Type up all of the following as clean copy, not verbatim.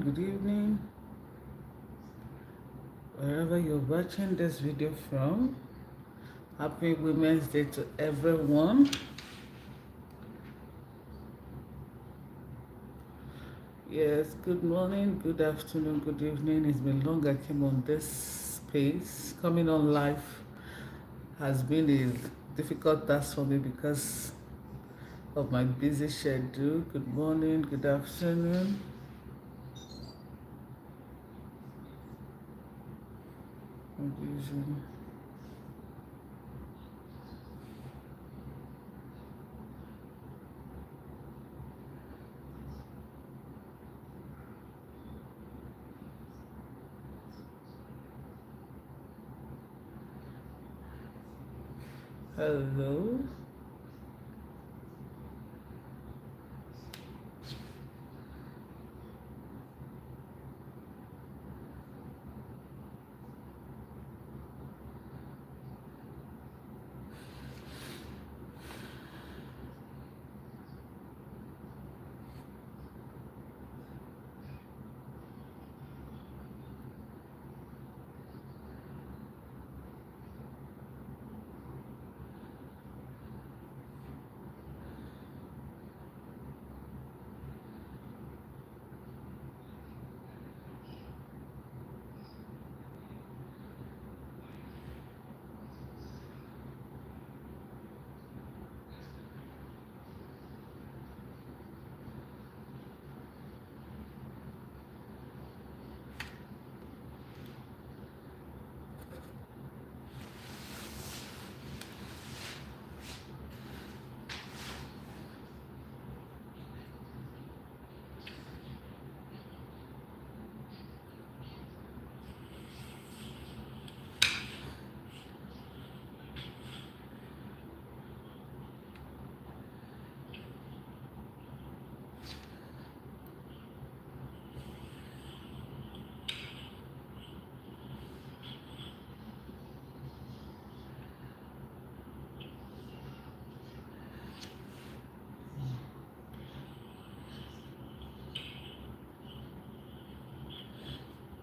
good evening, wherever you're watching this video from. Happy Women's Day to everyone. Yes, good morning, good afternoon, good evening. It's been long I came on this space. Coming on live has been a difficult task for me because of my busy schedule. Good morning, good afternoon. Hello.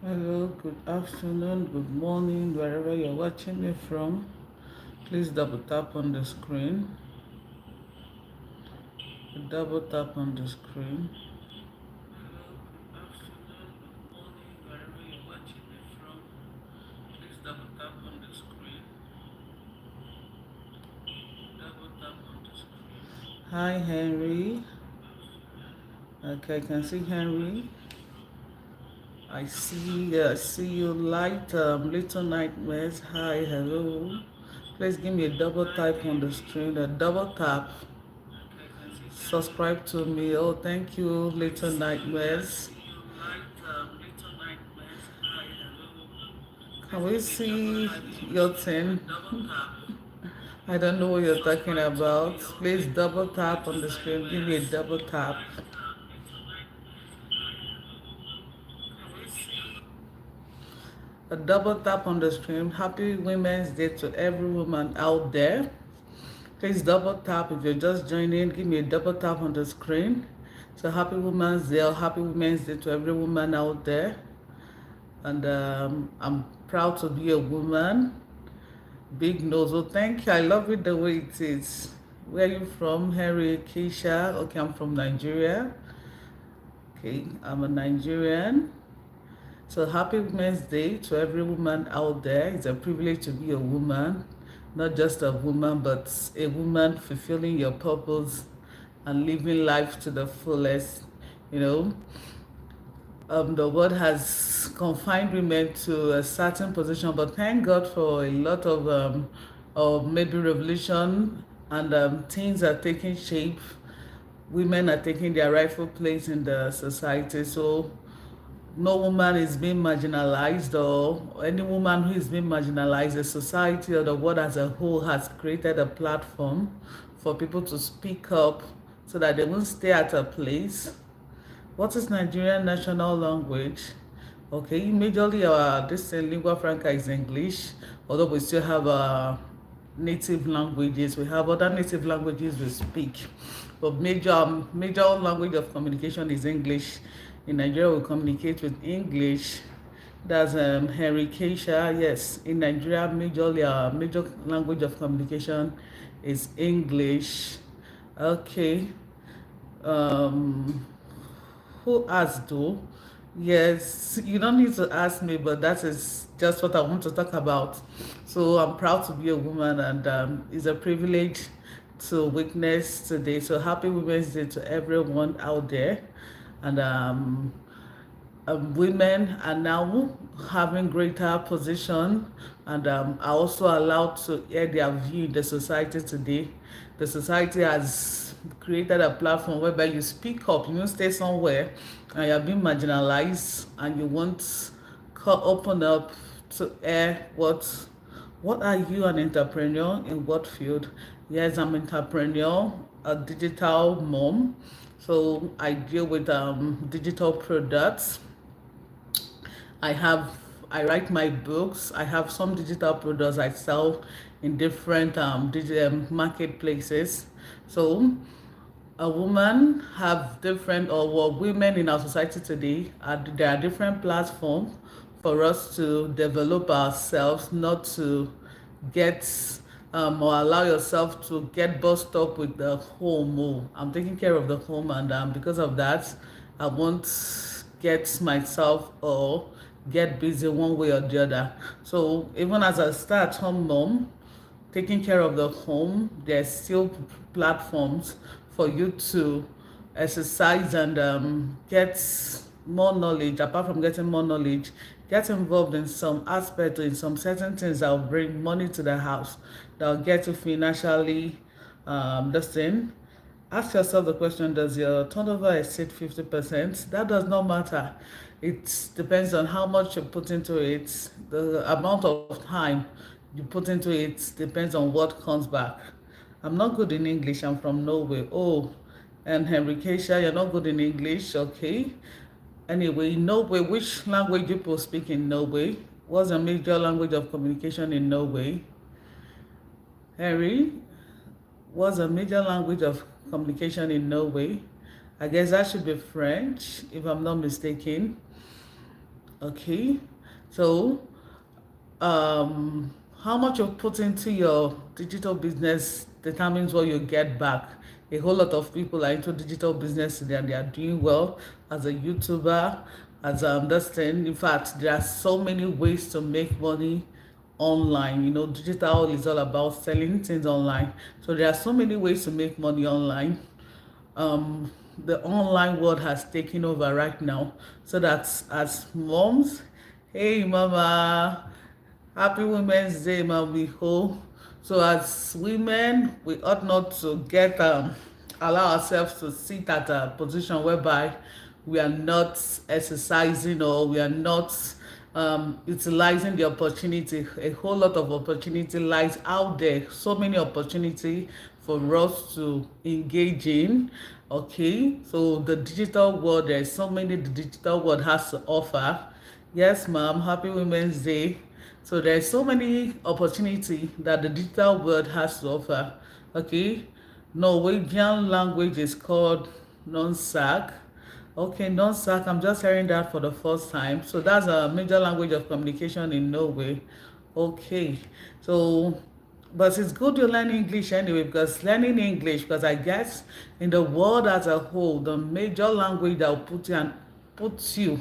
Hello, good afternoon, good morning, wherever you're watching me from. Please double tap on the screen. Double tap on the screen. Hello, good afternoon, good morning, wherever you're watching me from. Please double tap on the screen. Double tap on the screen. Hi, Henry. Okay, I can see Henry. I see you light, little nightmares. Hi, hello. Please give me a double tap on the screen. A double tap. Subscribe to me. Oh, thank you, little nightmares. Can we see your thing? I don't know what you're talking about. Please double tap on the screen. Give me a double tap. A double tap on the screen. Happy Women's Day to every woman out there. Please double tap if you're just joining. Give me a double tap on the screen. So happy Women's Day, happy Women's Day to every woman out there. And I'm proud to be a woman. Big nose. Oh, thank you. I love it the way it is. Where are you from, Harry, Keisha? Okay, I'm from Nigeria. Okay, I'm a Nigerian. So happy Women's Day to every woman out there. It's a privilege to be a woman. Not just a woman, but a woman fulfilling your purpose and living life to the fullest. You know, the world has confined women to a certain position, but thank God for a lot of maybe revolution and things are taking shape. Women are taking their rightful place in the society. So no woman is being marginalized, or any woman who is being marginalized, the society or the world as a whole has created a platform for people to speak up so that they won't stay at a place. What is Nigerian national language? Okay, majorly this lingua franca is English, although we still have native languages. We have other native languages we speak, but major language of communication is English In Nigeria, we communicate with English. That's Henry Keisha. Yes, in Nigeria, majorly our major language of communication is English. Okay. Um, who asked though? Yes, you don't need to ask me, but that is just what I want to talk about. So I'm proud to be a woman, and it's a privilege to witness today. So happy Women's Day to everyone out there. And women are now having greater position, and are also allowed to hear their view in the society today. The society has created a platform whereby you speak up, you stay somewhere and you're being marginalized, and you won't open up to air what are you, an entrepreneur in what field? Yes, I'm an entrepreneur, a digital mom. So I deal with digital products. I have I write my books. I have some digital products I sell in different digital marketplaces. So a woman have different, or well, women in our society today there are different platforms for us to develop ourselves, not to get or allow yourself to get bust up with the home. Oh, I'm taking care of the home, and because of that, I won't get myself or get busy one way or the other. So even as a stay-at-home mom, taking care of the home, there's still platforms for you to exercise and get more knowledge. Apart from getting more knowledge, get involved in some aspect, in some certain things that will bring money to the house, that will get you financially this thing. Ask yourself the question, does your turnover exceed 50%? That does not matter. It depends on how much you put into it. The amount of time you put into it depends on what comes back. I'm not good in English. I'm from Norway. Oh, and Henry Keisha, you're not good in English. Okay. Anyway, Norway, which language people speak in Norway? What's the major language of communication in Norway? Harry, what's the major language of communication in Norway? I guess that should be French, if I'm not mistaken. Okay. So, how much you put into your digital business determines what you get back. A whole lot of people are into digital business today, and they are doing well as a YouTuber, as this thing. In fact, there are so many ways to make money online. You know, digital is all about selling things online. So there are so many ways to make money online. The online world has taken over right now. So that as moms, hey mama, happy Women's Day, Mamiho. So as women, we ought not to get allow ourselves to sit at a position whereby we are not exercising, or we are not utilizing the opportunity. A whole lot of opportunity lies out there. So many opportunity for us to engage in. Okay, so the digital world, there's so many the digital world has to offer. Yes, ma'am. Happy Women's Day. So there's so many opportunity that the digital world has to offer. Okay, Norwegian language is called Nonsak. Okay, Nonsak, I'm just hearing that for the first time. So that's a major language of communication in Norway. Okay, so but it's good to learn English anyway, because learning English, because I guess in the world as a whole, the major language that will puts you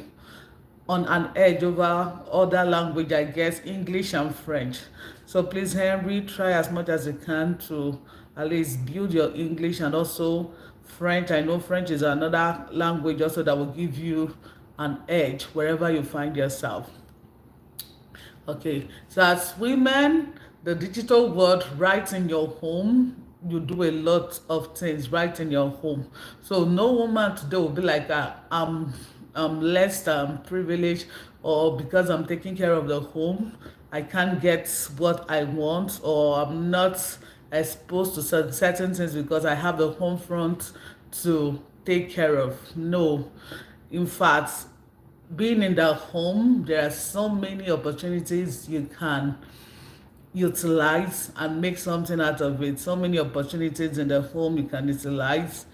on an edge over other language, I guess English and French. So please, Henry, try as much as you can to at least build your English, and also French. I know French is another language also that will give you an edge wherever you find yourself. Okay, so as women, the digital world right in your home, you do a lot of things right in your home. So no woman today will be like, I'm less privileged, or because I'm taking care of the home, I can't get what I want, or I'm not exposed to certain things because I have the home front to take care of. No, in fact, being in the home, there are so many opportunities you can utilize and make something out of it. So many opportunities in the home you can utilize.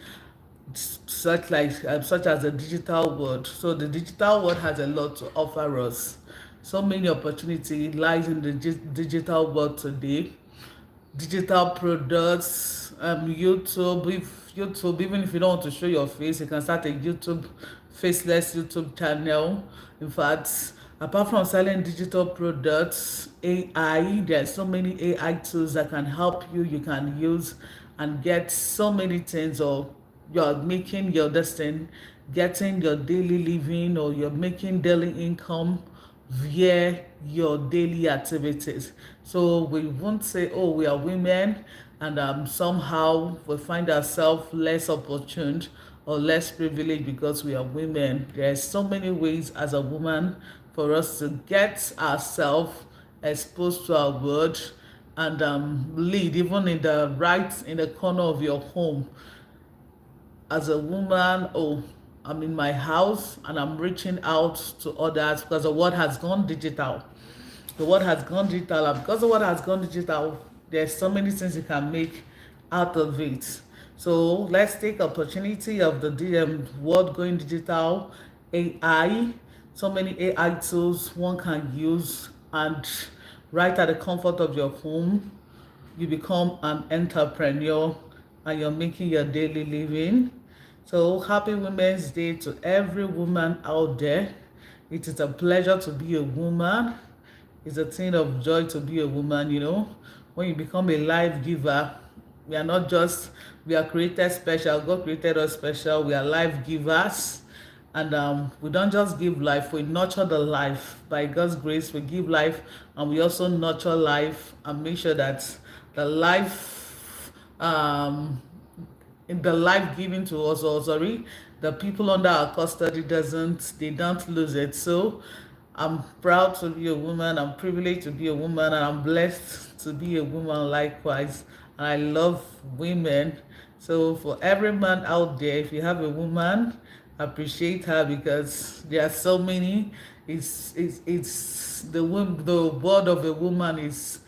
such as the digital world. So the digital world has a lot to offer us. So many opportunity lies in the digital world today. Digital products, YouTube, even if you don't want to show your face, you can start a faceless YouTube channel. In fact, apart from selling digital products, AI, there are so many AI tools that can help you can use and get so many things, or you're making your destiny, getting your daily living, or you're making daily income via your daily activities. So we won't say, oh, we are women and somehow we find ourselves less opportune or less privileged because we are women. There are so many ways as a woman for us to get ourselves exposed to our world and lead even in the corner of your home. As a woman, oh, I'm in my house and I'm reaching out to others because the world has gone digital. The world has gone digital, and because the world has gone digital, there's so many things you can make out of it. So let's take opportunity of the world going digital. AI, so many AI tools one can use, and right at the comfort of your home, you become an entrepreneur and you're making your daily living. So happy Women's Day to every woman out there. It is a pleasure to be a woman. It's a thing of joy to be a woman, When you become a life giver, we are not just, we are created special. God created us special. We are life givers. And we don't just give life, we nurture the life. By God's grace, we give life and we also nurture life and make sure that the life in the life given to us, or sorry, the people under our custody they don't lose it. So I'm proud to be a woman, I'm privileged to be a woman, and I'm blessed to be a woman likewise. And I love women. So for every man out there, if you have a woman, appreciate her, because there are so many. It's the word of a woman is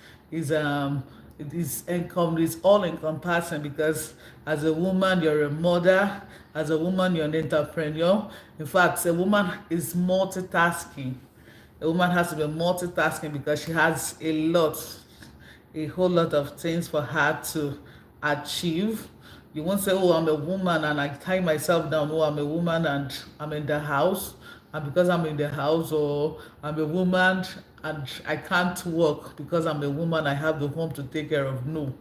all encompassing, because as a woman you're a mother, as a woman you're an entrepreneur. In fact, a woman is multitasking. A woman has to be multitasking because she has a whole lot of things for her to achieve. You won't say, oh, I'm a woman and I tie myself down. Oh, I'm a woman and I'm in the house. And because I'm in the house, or I'm a woman and I can't work because I'm a woman, I have the home to take care of. No.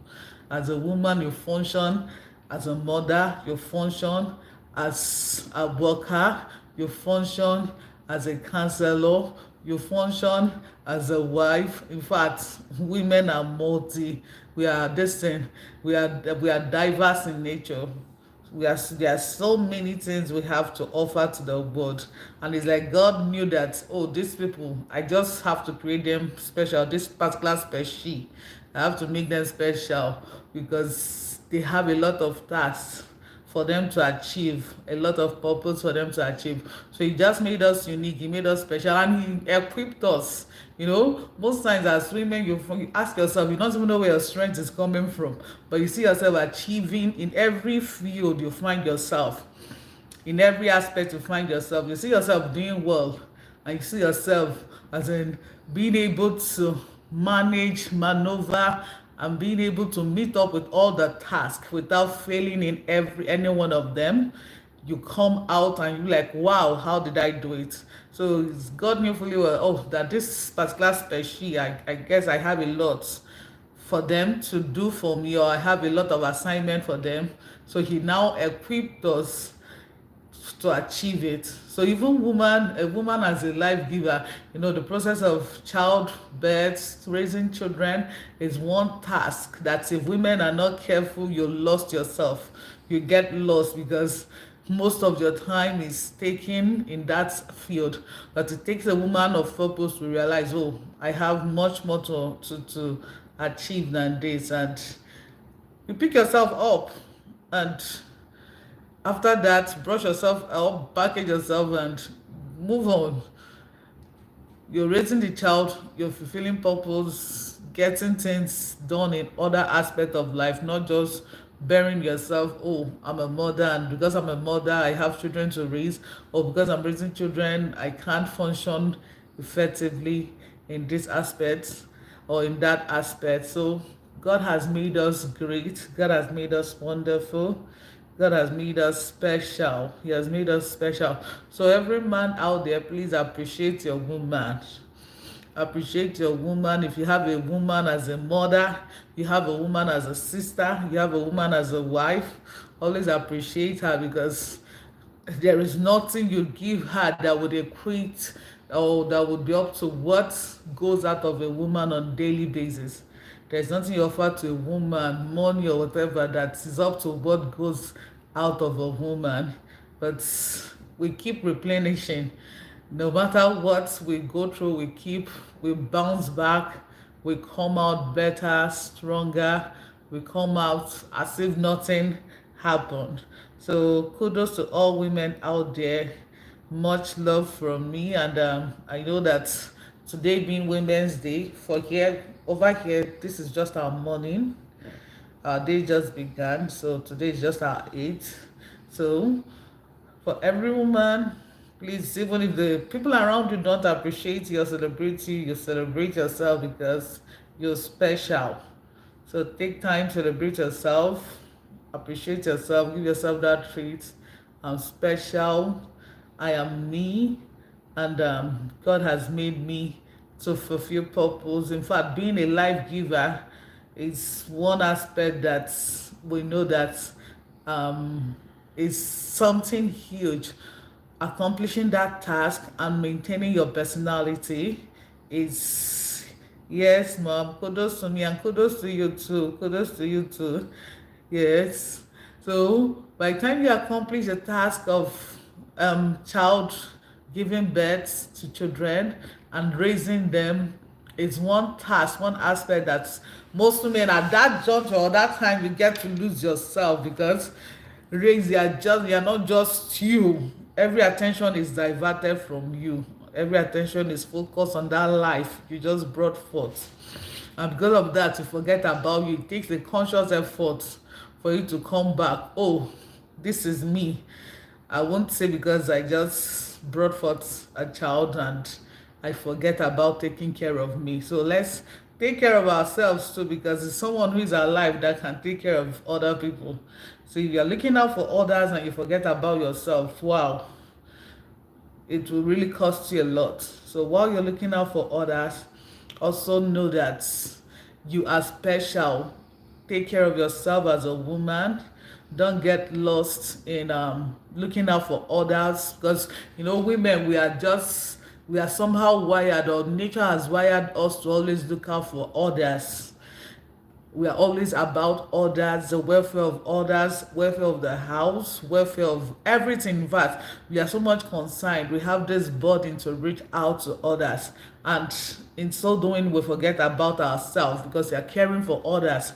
As a woman, you function as a mother, you function as a worker, you function as a counselor, you function as a wife. In fact, women are we are distinct, we are diverse in nature. There are so many things we have to offer to the world, and it's like God knew that, oh, these people, I just have to create them special, this particular species, I have to make them special because they have a lot of tasks for them to achieve, a lot of purpose for them to achieve. So he just made us unique, he made us special, and he equipped us. Most times as women, you ask yourself, you don't even know where your strength is coming from, but you see yourself achieving in every field you find yourself. In every aspect you find yourself, you see yourself doing well, and you see yourself as in being able to maneuver, and being able to meet up with all the tasks without failing in any one of them. You come out and you're like, wow, how did I do it? So God knew fully well, oh, that this particular species, I guess I have a lot for them to do for me, or I have a lot of assignment for them. So he now equipped us to achieve it. So even a woman as a life giver, the process of childbirth, raising children is one task that if women are not careful, you lost yourself. You get lost because most of your time is taken in that field. But it takes a woman of purpose to realize, oh, I have much more to achieve than this. And you pick yourself up, and after that, brush yourself up, package yourself, and move on. You're raising the child, you're fulfilling purpose, getting things done in other aspects of life, not just bearing yourself, oh, I'm a mother, and because I'm a mother, I have children to raise, or because I'm raising children, I can't function effectively in this aspect or in that aspect. So God has made us great. God has made us wonderful. God has made us special. He has made us special. So every man out there, please appreciate your woman. Appreciate your woman. If you have a woman as a mother, you have a woman as a sister, you have a woman as a wife, always appreciate her, because there is nothing you give her that would equate or that would be up to what goes out of a woman on daily basis. There's nothing you offer to a woman, money or whatever, that is up to what goes out of a woman. But we keep replenishing. No matter what we go through, we bounce back, we come out better, stronger, we come out as if nothing happened. So kudos to all women out there. Much love from me, and I know that today being Women's Day, for here over here, this is just our morning. Our day just began, so today is just our 8th. So for every woman, please, even if the people around you don't appreciate you or celebrate you, you celebrate yourself, because you're special. So take time to celebrate yourself, appreciate yourself, give yourself that treat. I'm special, I am me, and God has made me to fulfill purpose. In fact, being a life giver is one aspect that we know that um, is something huge. Accomplishing that task and maintaining your personality is, yes, mom, kudos to me, and kudos to you too. Kudos to you too. Yes. So by the time you accomplish the task of child giving birth to children and raising them, it's one task, one aspect that most women at that juncture or that time you get to lose yourself, because raise you're not just you. Every attention is diverted from you. Every attention is focused on that life you just brought forth. And because of that, you forget about you. It takes a conscious effort for you to come back. Oh, this is me. I won't say because I just brought forth a child and I forget about taking care of me. So let's take care of ourselves too, because it's someone who is alive that can take care of other people. So if you're looking out for others and you forget about yourself, wow, it will really cost you a lot. So while you're looking out for others, also know that you are special. Take care of yourself as a woman. Don't get lost in looking out for others, because women, we are somehow wired, or nature has wired us to always look out for others. We are always about others, the welfare of others, welfare of the house, welfare of everything. In fact, we are so much concerned. We have this burden to reach out to others. And in so doing, we forget about ourselves, because we are caring for others.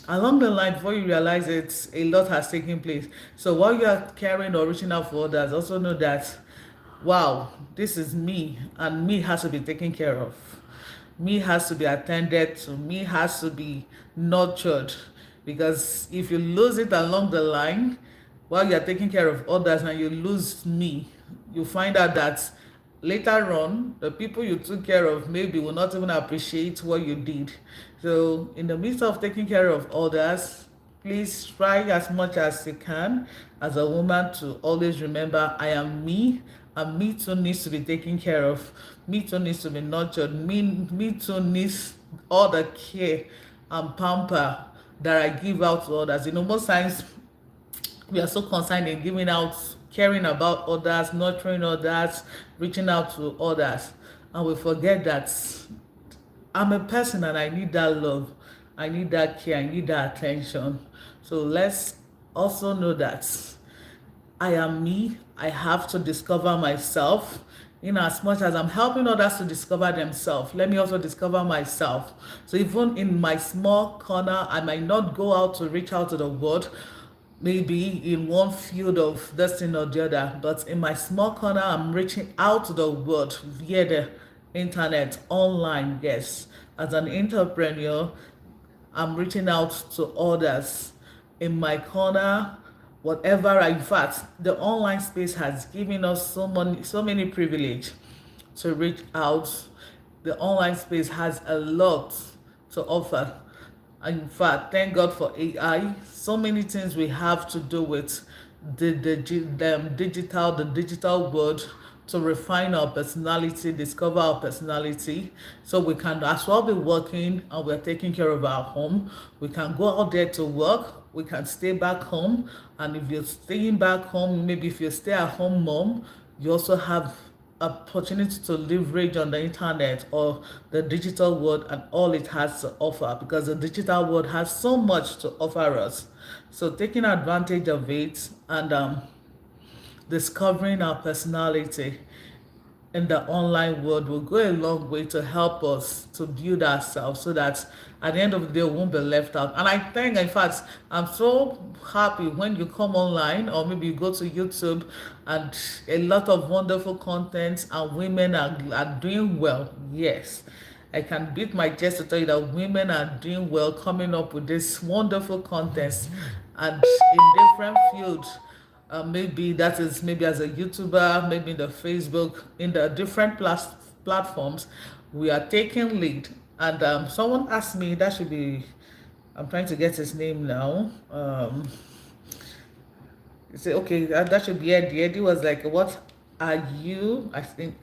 Along the line, before you realize it, a lot has taken place. So while you are caring or reaching out for others, also know that, wow, this is me, and me has to be taken care of. Me has to be attended to. Me has to be nurtured, because if you lose it along the line while you're taking care of others and you lose me, you find out that later on the people you took care of maybe will not even appreciate what you did. So in the midst of taking care of others, please try as much as you can as a woman to always remember, I am me, and me too needs to be taken care of. Me too needs to be nurtured. Me too needs all the care and pamper that I give out to others. Most times we are so concerned in giving out, caring about others, nurturing others, reaching out to others, and we forget that I'm a person and I need that love, I need that care, I need that attention. So let's also know that I am me. I have to discover myself. In as much as I'm helping others to discover themselves, let me also discover myself. So even in my small corner, I might not go out to reach out to the world, maybe in one field of this thing or the other, but in my small corner, I'm reaching out to the world via the internet, online. Yes, as an entrepreneur, I'm reaching out to others in my corner, whatever. In fact, the online space has given us so many privilege to reach out. The online space has a lot to offer. In fact, thank God for AI. So many things we have to do with the digital world to refine our personality, discover our personality, so we can as well be working and we're taking care of our home. We can go out there to work, we can stay back home, and if you're staying back home, maybe if you stay at home mom, you also have opportunity to leverage on the internet or the digital world and all it has to offer, because the digital world has so much to offer us. So taking advantage of it and discovering our personality in the online world will go a long way to help us to build ourselves, so that at the end of the day we won't be left out. And I think, in fact, I'm so happy when you come online or maybe you go to YouTube and a lot of wonderful content and women are doing well. Yes, I can beat my chest to tell you that women are doing well, coming up with this wonderful contents and in different fields. Maybe that is maybe as a YouTuber, maybe in the Facebook, in the different platforms, we are taking lead. And someone asked me, that should be, I'm trying to get his name now. You say, okay, that should be Eddie. Eddie was like, what are you, I think,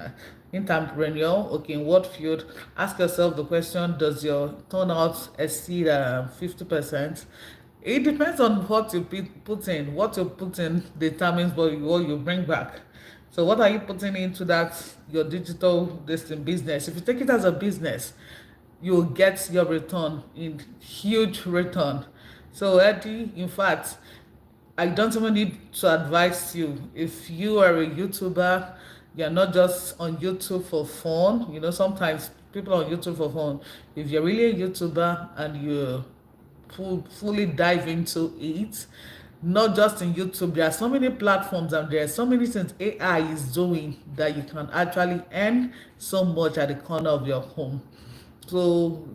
entrepreneur? Okay, in what field? Ask yourself the question, does your turnout exceed 50%? It depends on what you put in. What you put in determines what you bring back. So what are you putting into that, your digital business? If you take it as a business, you'll get your return in huge return. So Eddie, in fact, I don't even need to advise you. If you are a YouTuber, you're not just on YouTube for fun. You know, sometimes people are on YouTube for fun. If you're really a YouTuber and you fully dive into it, not just in YouTube, there are so many platforms and there are so many things AI is doing that you can actually earn so much at the corner of your home. So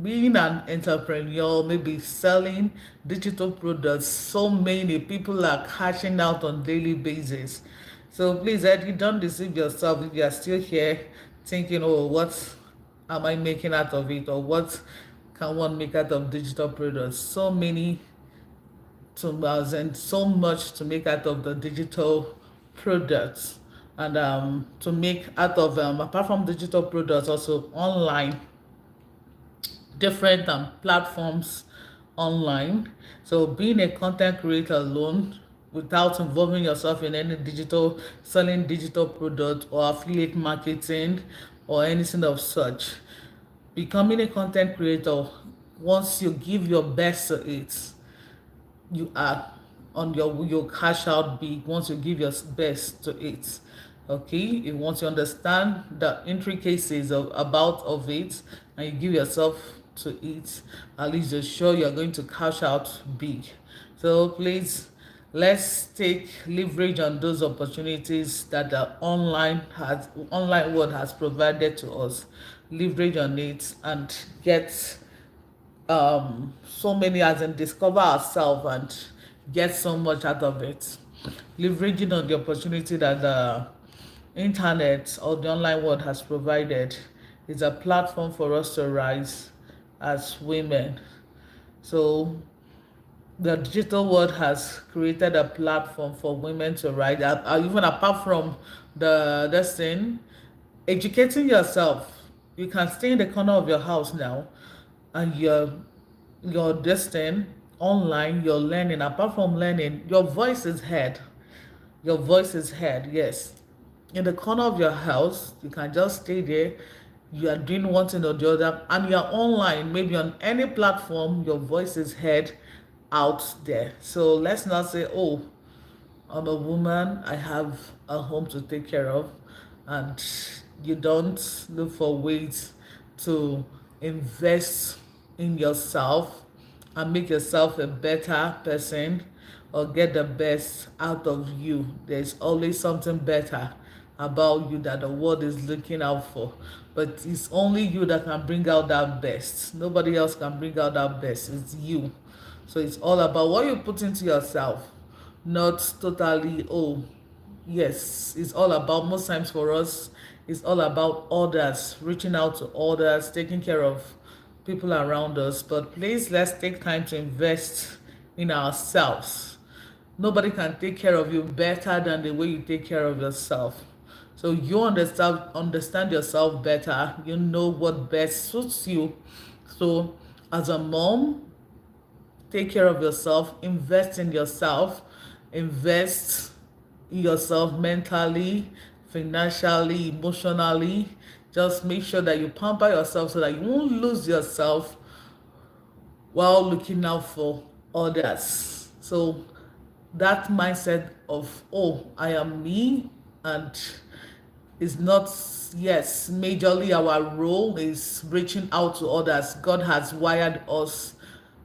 being an entrepreneur, maybe selling digital products, so many people are cashing out on daily basis. So please, Eddie, don't deceive yourself if you are still here thinking, oh, what am I making out of it, or what can one make out of digital products? So many and so much to make out of the digital products, and to make out of apart from digital products, also online, different platforms online. So being a content creator alone without involving yourself in any digital selling digital product or affiliate marketing or anything of such, becoming a content creator, once you give your best to it, you are on your cash out big once you give your best to it. Okay, you want to understand the intricacies of it, and you give yourself to it, at least you're sure you're going to cash out big. So please, let's take leverage on those opportunities that the online world has provided to us. Leverage on it and get so many, as in discover ourselves and get so much out of it. Leveraging on the opportunity that the internet or the online world has provided is a platform for us to rise as women. So the digital world has created a platform for women to rise, even apart from this thing, educating yourself. You can stay in the corner of your house now and you're distant online, you're learning. Apart from learning, your voice is heard. Your voice is heard, yes. In the corner of your house, you can just stay there. You are doing one thing or the other, and you're online, maybe on any platform, your voice is heard out there. So let's not say, oh, I'm a woman, I have a home to take care of, and you don't look for ways to invest in yourself and make yourself a better person or get the best out of you. There's always something better about you that the world is looking out for. But it's only you that can bring out that best. Nobody else can bring out that best. It's you. So it's all about what you put into yourself, not totally, oh, yes, it's all about, most times for us, it's all about others, reaching out to others, taking care of people around us. But please, let's take time to invest in ourselves. Nobody can take care of you better than the way you take care of yourself. So you understand yourself better. You know what best suits you. So as a mom, take care of yourself, invest in yourself, invest in yourself mentally, financially, emotionally. Just make sure that you pamper yourself so that you won't lose yourself while looking out for others. So that mindset of, oh, I am me, and is not, yes, majorly our role is reaching out to others. God has wired us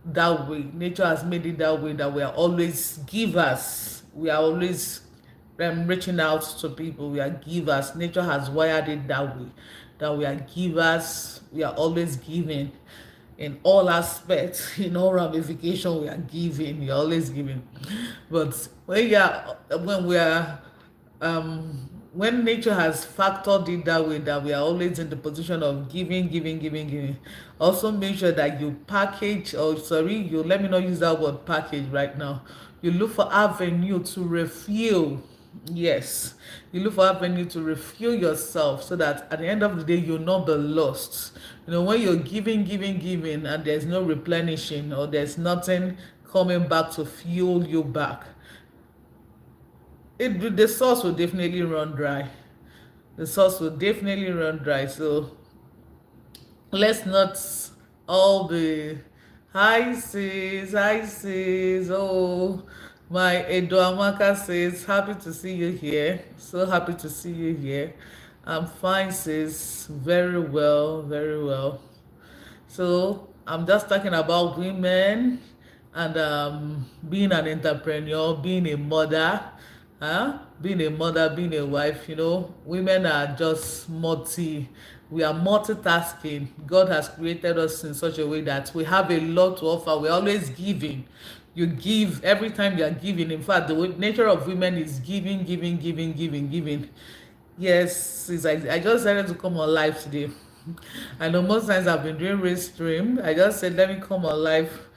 that way. Nature has made it that way, that we are always givers. We are always reaching out to people. We are givers. Nature has wired it that way, that we are givers. We are always giving in all aspects, in all ramification. We are giving. We are always giving. But when we are when nature has factored it that way, that we are always in the position of giving, also make sure that you package, or sorry, you, let me not use that word package right now, you look for avenue to refuel. Yes, you look for avenue to refuel yourself, so that at the end of the day you'll not be lost. When you're giving and there's no replenishing, or there's nothing coming back to fuel you back, the source will definitely run dry. The source will definitely run dry. So let's not all be, hi sis, oh, my Edo Amaka says, happy to see you here, so happy to see you here. I'm fine sis, very well, very well. So I'm just talking about women, and being an entrepreneur, being a mother, being a mother, being a wife. Women are just we are multitasking. God has created us in such a way that we have a lot to offer. We're always giving. You give every time you are giving. In fact, the nature of women is giving. Yes, I just decided to come on live today. I know most times I've been doing real stream. I just said, let me come on live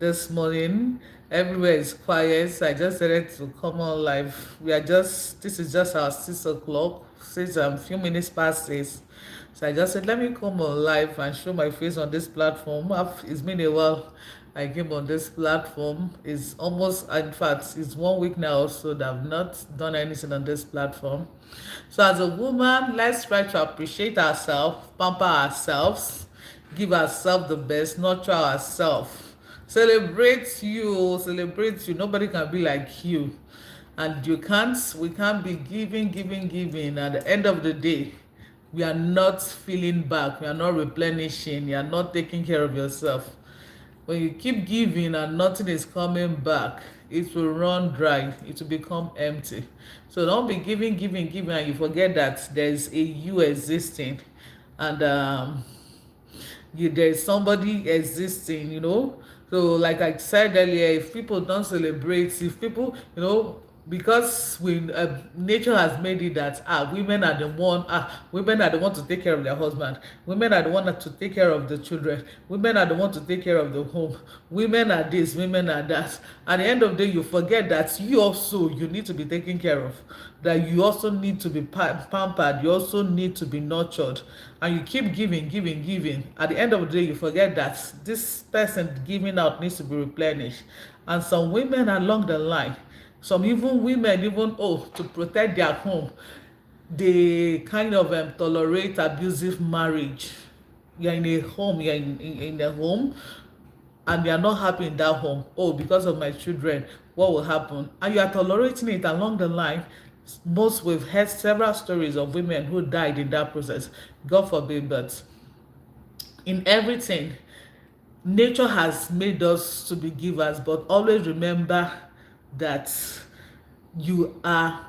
this morning. Everywhere is quiet, so I just decided to come on live. This is just our 6 o'clock, since few minutes past 6. So I just said, let me come on live and show my face on this platform. It's been a while I came on this platform. It's almost, in fact, it's 1 week now so that I've not done anything on this platform. So as a woman, let's try to appreciate ourselves, pamper ourselves, give ourselves the best, nurture ourselves. Celebrate you. Nobody can be like you. And we can't be giving. At the end of the day, we are not filling back, we are not replenishing, you are not taking care of yourself. When you keep giving and nothing is coming back, it will run dry, it will become empty. So don't be giving, and you forget that there's a you existing, and there's somebody existing. So like I said earlier, if people don't celebrate, if people, because nature has made it that women are the one to take care of their husband, women are the one to take care of the children, women are the one to take care of the home, women are this, women are that. At the end of the day, you forget that you need to be taken care of, that you also need to be pampered, you also need to be nurtured, and you keep giving. At the end of the day, you forget that this person giving out needs to be replenished. And some women along the line, some even women, to protect their home, they kind of tolerate abusive marriage. You're in a home, you're in a home, and you're not happy in that home. Oh, because of my children, what will happen? And you are tolerating it along the line. We've heard several stories of women who died in that process. God forbid, but in everything, nature has made us to be givers, but always remember that you are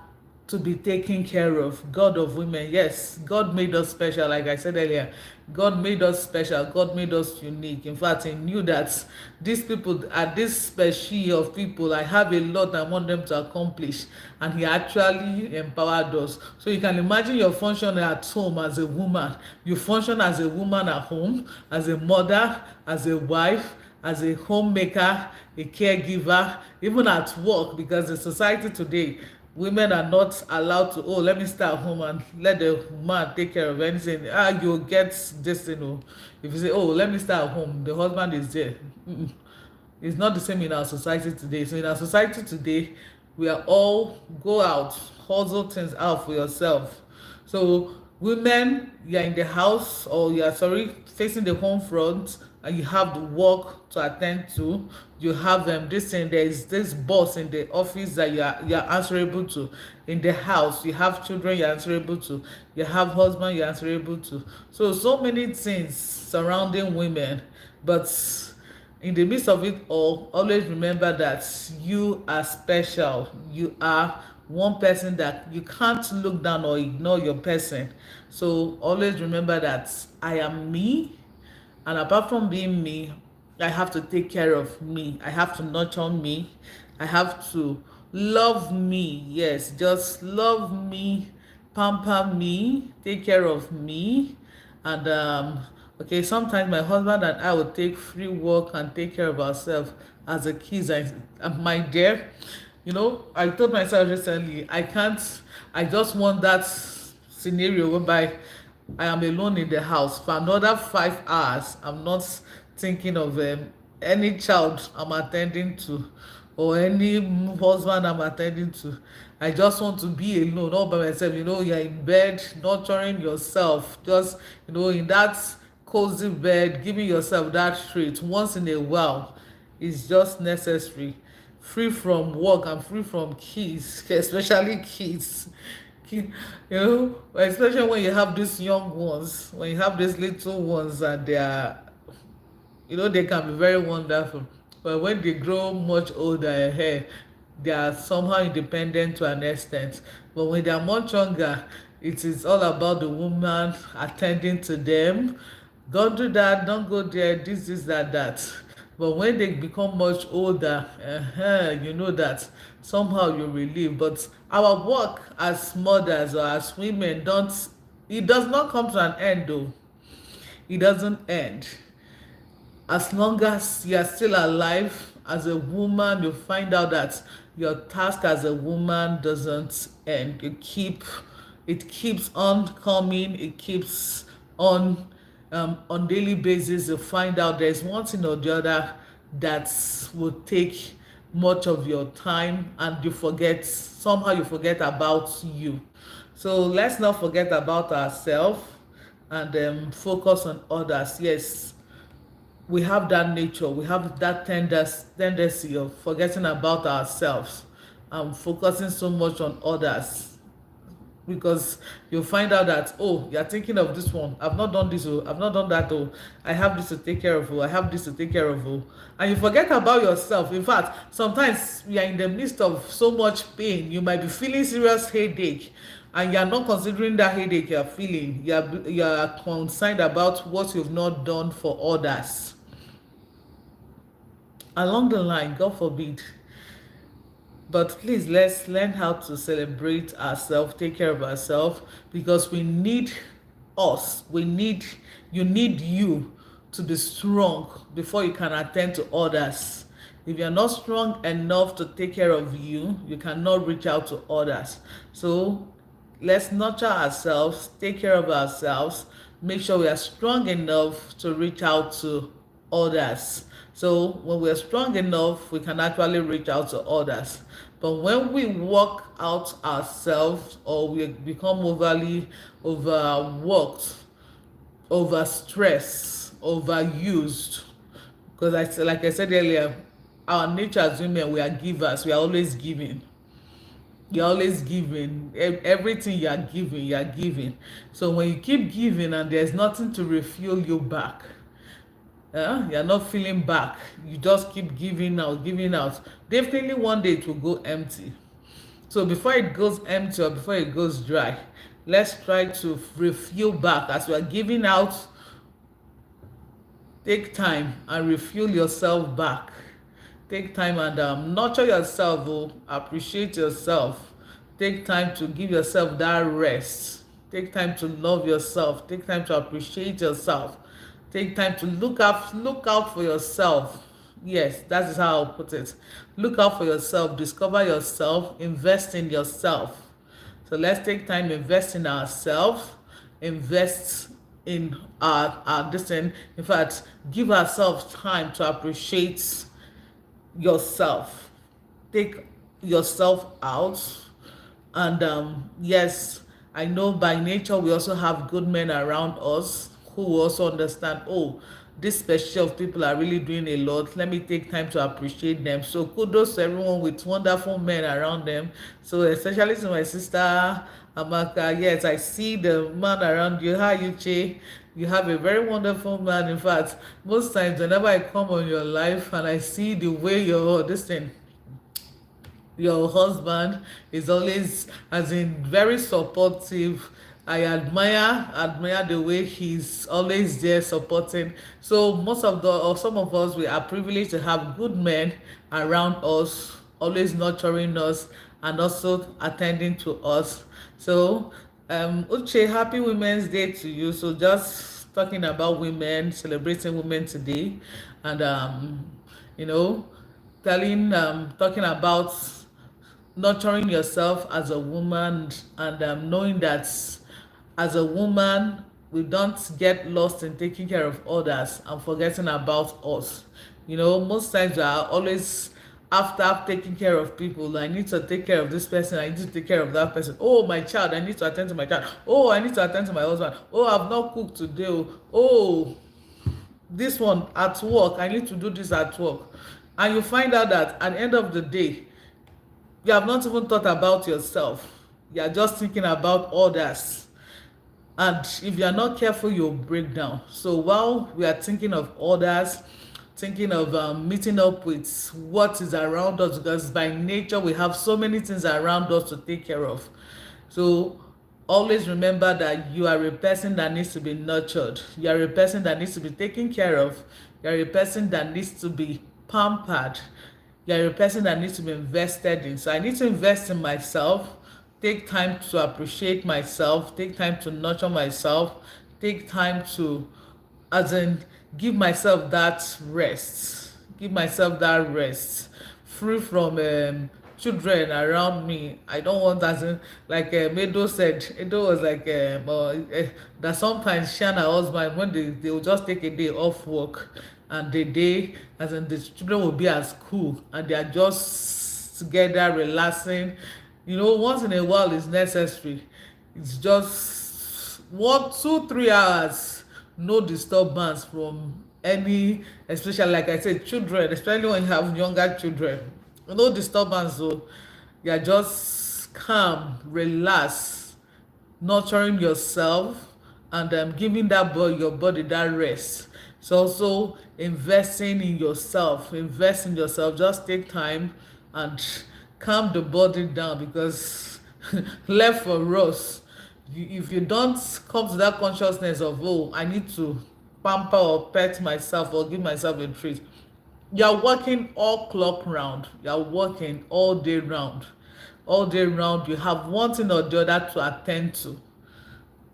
to be taken care of. God of women. Yes, God made us special. Like I said earlier, God made us special. God made us unique. In fact, He knew that these people are this species of people. I have a lot I want them to accomplish, and He actually empowered us. So you can imagine your function at home as a woman. You function as a woman at home, as a mother, as a wife, as a homemaker, a caregiver, even at work, because the society today, women are not allowed to, oh, let me stay at home and let the man take care of anything. You'll get this, if you say, oh, let me stay at home, the husband is there. It's not the same in our society today. So in our society today, we are all go out, hustle things out for yourself. So women, you're in the house, or you're sorry, facing the home front, and you have the work to attend to. You have this thing, there is this boss in the office that you're answerable to. In the house, you have children you're answerable to. You have husband you're answerable to. So many things surrounding women, but in the midst of it all, always remember that you are special. You are one person that you can't look down or ignore your person. So always remember that I am me, and apart from being me, I have to take care of me. I have to nurture me. I have to love me. Yes, just love me, pamper me, take care of me. And okay, sometimes my husband and I will take free walk and take care of ourselves as a kids. My dear, I told myself recently, I just want that scenario whereby I am alone in the house for another 5 hours. I'm not thinking of any child I'm attending to, or any husband I'm attending to. I just want to be alone, all by myself. You're in bed, nurturing yourself, just, in that cozy bed, giving yourself that treat once in a while is just necessary. Free from work and free from kids, especially kids. Especially when you have these young ones, when you have these little ones, and they are, they can be very wonderful. But when they grow much older ahead, they are somehow independent to an extent. But when they are much younger, it is all about the woman attending to them. Don't do that, don't go there, this, that. But when they become much older, you know that somehow you relieve. But our work as mothers or as women, it does not come to an end though. It doesn't end. As long as you are still alive as a woman, you find out that your task as a woman doesn't end. It keeps on coming, it keeps on daily basis. You find out there's one thing or the other that will take much of your time, and somehow you forget about you. So let's not forget about ourselves, and focus on others. Yes, we have that nature, we have that tendency of forgetting about ourselves and focusing so much on others, because you'll find out that, oh, you're thinking of this one, I've not done this, oh, I've not done that, oh, I have this to take care of, oh, I have this to take care of, oh, and you forget about yourself. In fact, sometimes we are in the midst of so much pain, you might be feeling serious headache, and you're not considering that headache you're feeling. You're concerned about what you've not done for others. Along the line, God forbid. But please, let's learn how to celebrate ourselves, take care of ourselves, because we need us. You need you to be strong before you can attend to others. If you're not strong enough to take care of you, you cannot reach out to others. So let's nurture ourselves, take care of ourselves, make sure we are strong enough to reach out to others. So when we're strong enough, we can actually reach out to others. But when we work out ourselves, or we become overly overworked, overstressed, overused, because like I said earlier, our nature as women, we are givers. We are always giving. You're always giving. Everything you are giving. So when you keep giving and there's nothing to refuel you back, you're not feeling back, you just keep giving out. Definitely one day it will go empty. So before it goes empty or before it goes dry, let's try to refuel back as we are giving out. Take time and refuel yourself back. Take time and nurture yourself. Oh, appreciate yourself. Take time to give yourself that rest. Take time to love yourself. Take time to appreciate yourself. Take time to look out for yourself. Yes, that is how I'll put it. Look out for yourself, discover yourself, invest in yourself. So let's take time, invest in ourselves, invest in our this thing. In fact, give ourselves time to appreciate yourself. Take yourself out. And yes, I know by nature we also have good men around us who also understand, oh, this special of people are really doing a lot. Let me take time to appreciate them. So kudos to everyone with wonderful men around them. So especially to my sister Amaka, yes, I see the man around you. Hi, Uche. You have a very wonderful man. In fact, most times whenever I come on your life and I see the way you're this thing, your husband is always as in very supportive. I admire the way he's always there supporting. So most of the or some of us, we are privileged to have good men around us, always nurturing us and also attending to us. So Uche, happy Women's Day to you. So just talking about women, celebrating women today, and you know talking about nurturing yourself as a woman, and knowing that as a woman we don't get lost in taking care of others and forgetting about us. Most times we are always after taking care of people. I need to take care of this person, I need to take care of that person. Oh, my child, I need to attend to my child. Oh, I need to attend to my husband. Oh, I've not cooked today. Oh, this one at work, I need to do this at work. And you find out that at the end of the day, you have not even thought about yourself. You are just thinking about others. And if you are not careful, you'll break down. So while we are thinking of others, thinking of meeting up with what is around us, because by nature we have so many things around us to take care of. So always remember that you are a person that needs to be nurtured. You are a person that needs to be taken care of. You are a person that needs to be pampered. You are a person that needs to be invested in. So I need to invest in myself, take time to appreciate myself, take time to nurture myself, take time to, as in, give myself that rest. Give myself that rest, free from children around me. I don't want, as in, like Edo said. Edo was like that sometimes she and her husband, when they will just take a day off work, and the day, as in, the children will be at school and they are just together relaxing. Once in a while is necessary. It's just 1, 2, 3 hours, no disturbance from any, especially like I said, children, especially when you have younger children. No disturbance. So you are just calm, relax, nurturing yourself, and giving your body that rest. So also investing in yourself. Invest in yourself. Just take time and calm the body down, because left for us, if you don't come to that consciousness of, oh, I need to pamper or pet myself or give myself a treat, you're working all clock round. You're working all day round. All day round, you have one thing or the other to attend to.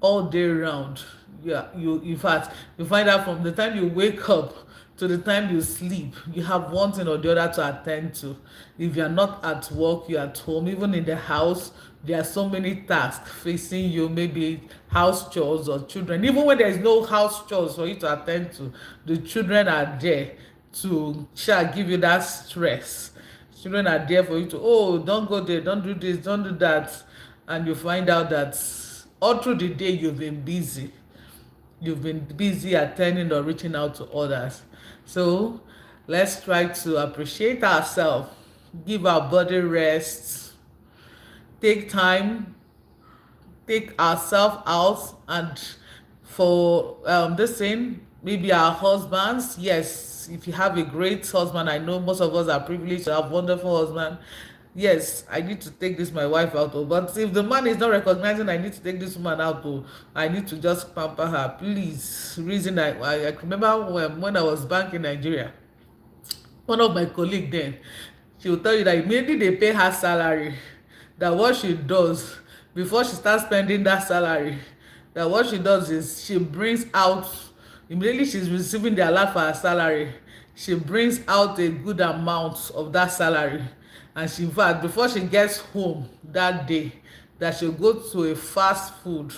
All day round. Yeah, in fact, you find out from the time you wake up to the time you sleep, you have one thing or the other to attend to. If you're not at work, you're at home. Even in the house, there are so many tasks facing you, maybe house chores or children. Even when there is no house chores for you to attend to, the children are there to give you that stress. Children are there for you to, oh, don't go there, don't do this, don't do that. And you find out that all through the day you've been busy. You've been busy attending or reaching out to others. So let's try to appreciate ourselves, give our body rest, take time, take ourselves out. And for this thing, maybe our husbands, yes, if you have a great husband, I know most of us are privileged to have wonderful husband. yes, I need to take this my wife out. Oh, but if the man is not recognizing I need to take this woman out, oh, I need to just pamper her. Please, reason I remember when I was back in Nigeria, one of my colleague then, she will tell you that immediately they pay her salary, that what she does before she starts spending that salary, that what she does is she brings out, immediately she's receiving the alert for her salary, she brings out a good amount of that salary, and she, in fact, before she gets home that day, that she'll go to a fast food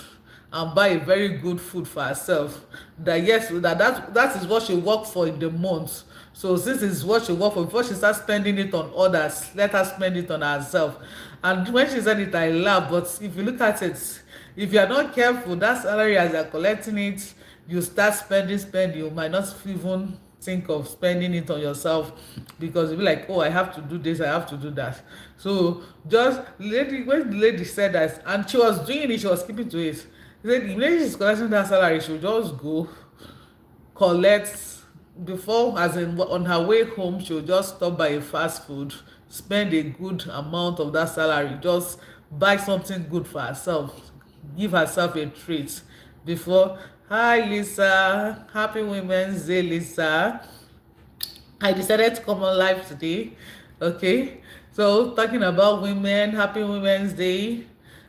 and buy a very good food for herself, that yes, that is what she worked for in the month. So since it's what she worked for, before she starts spending it on others, let her spend it on herself. And when she said it, I laughed. But if you look at it, if you are not careful, that salary, as you're collecting it, you start spending, you might not even think of spending it on yourself, because you'll be like, oh, I have to do this, I have to do that. So just lady, when the lady said that, and she was doing it, she was keeping to it. She said immediately she's collecting that salary, she'll just go collect, before, as in on her way home, she'll just stop by a fast food, spend a good amount of that salary, just buy something good for herself, give herself a treat before. Hi Lisa, happy Women's Day, Lisa. I decided to come on live today. Okay, so talking about women, happy Women's Day.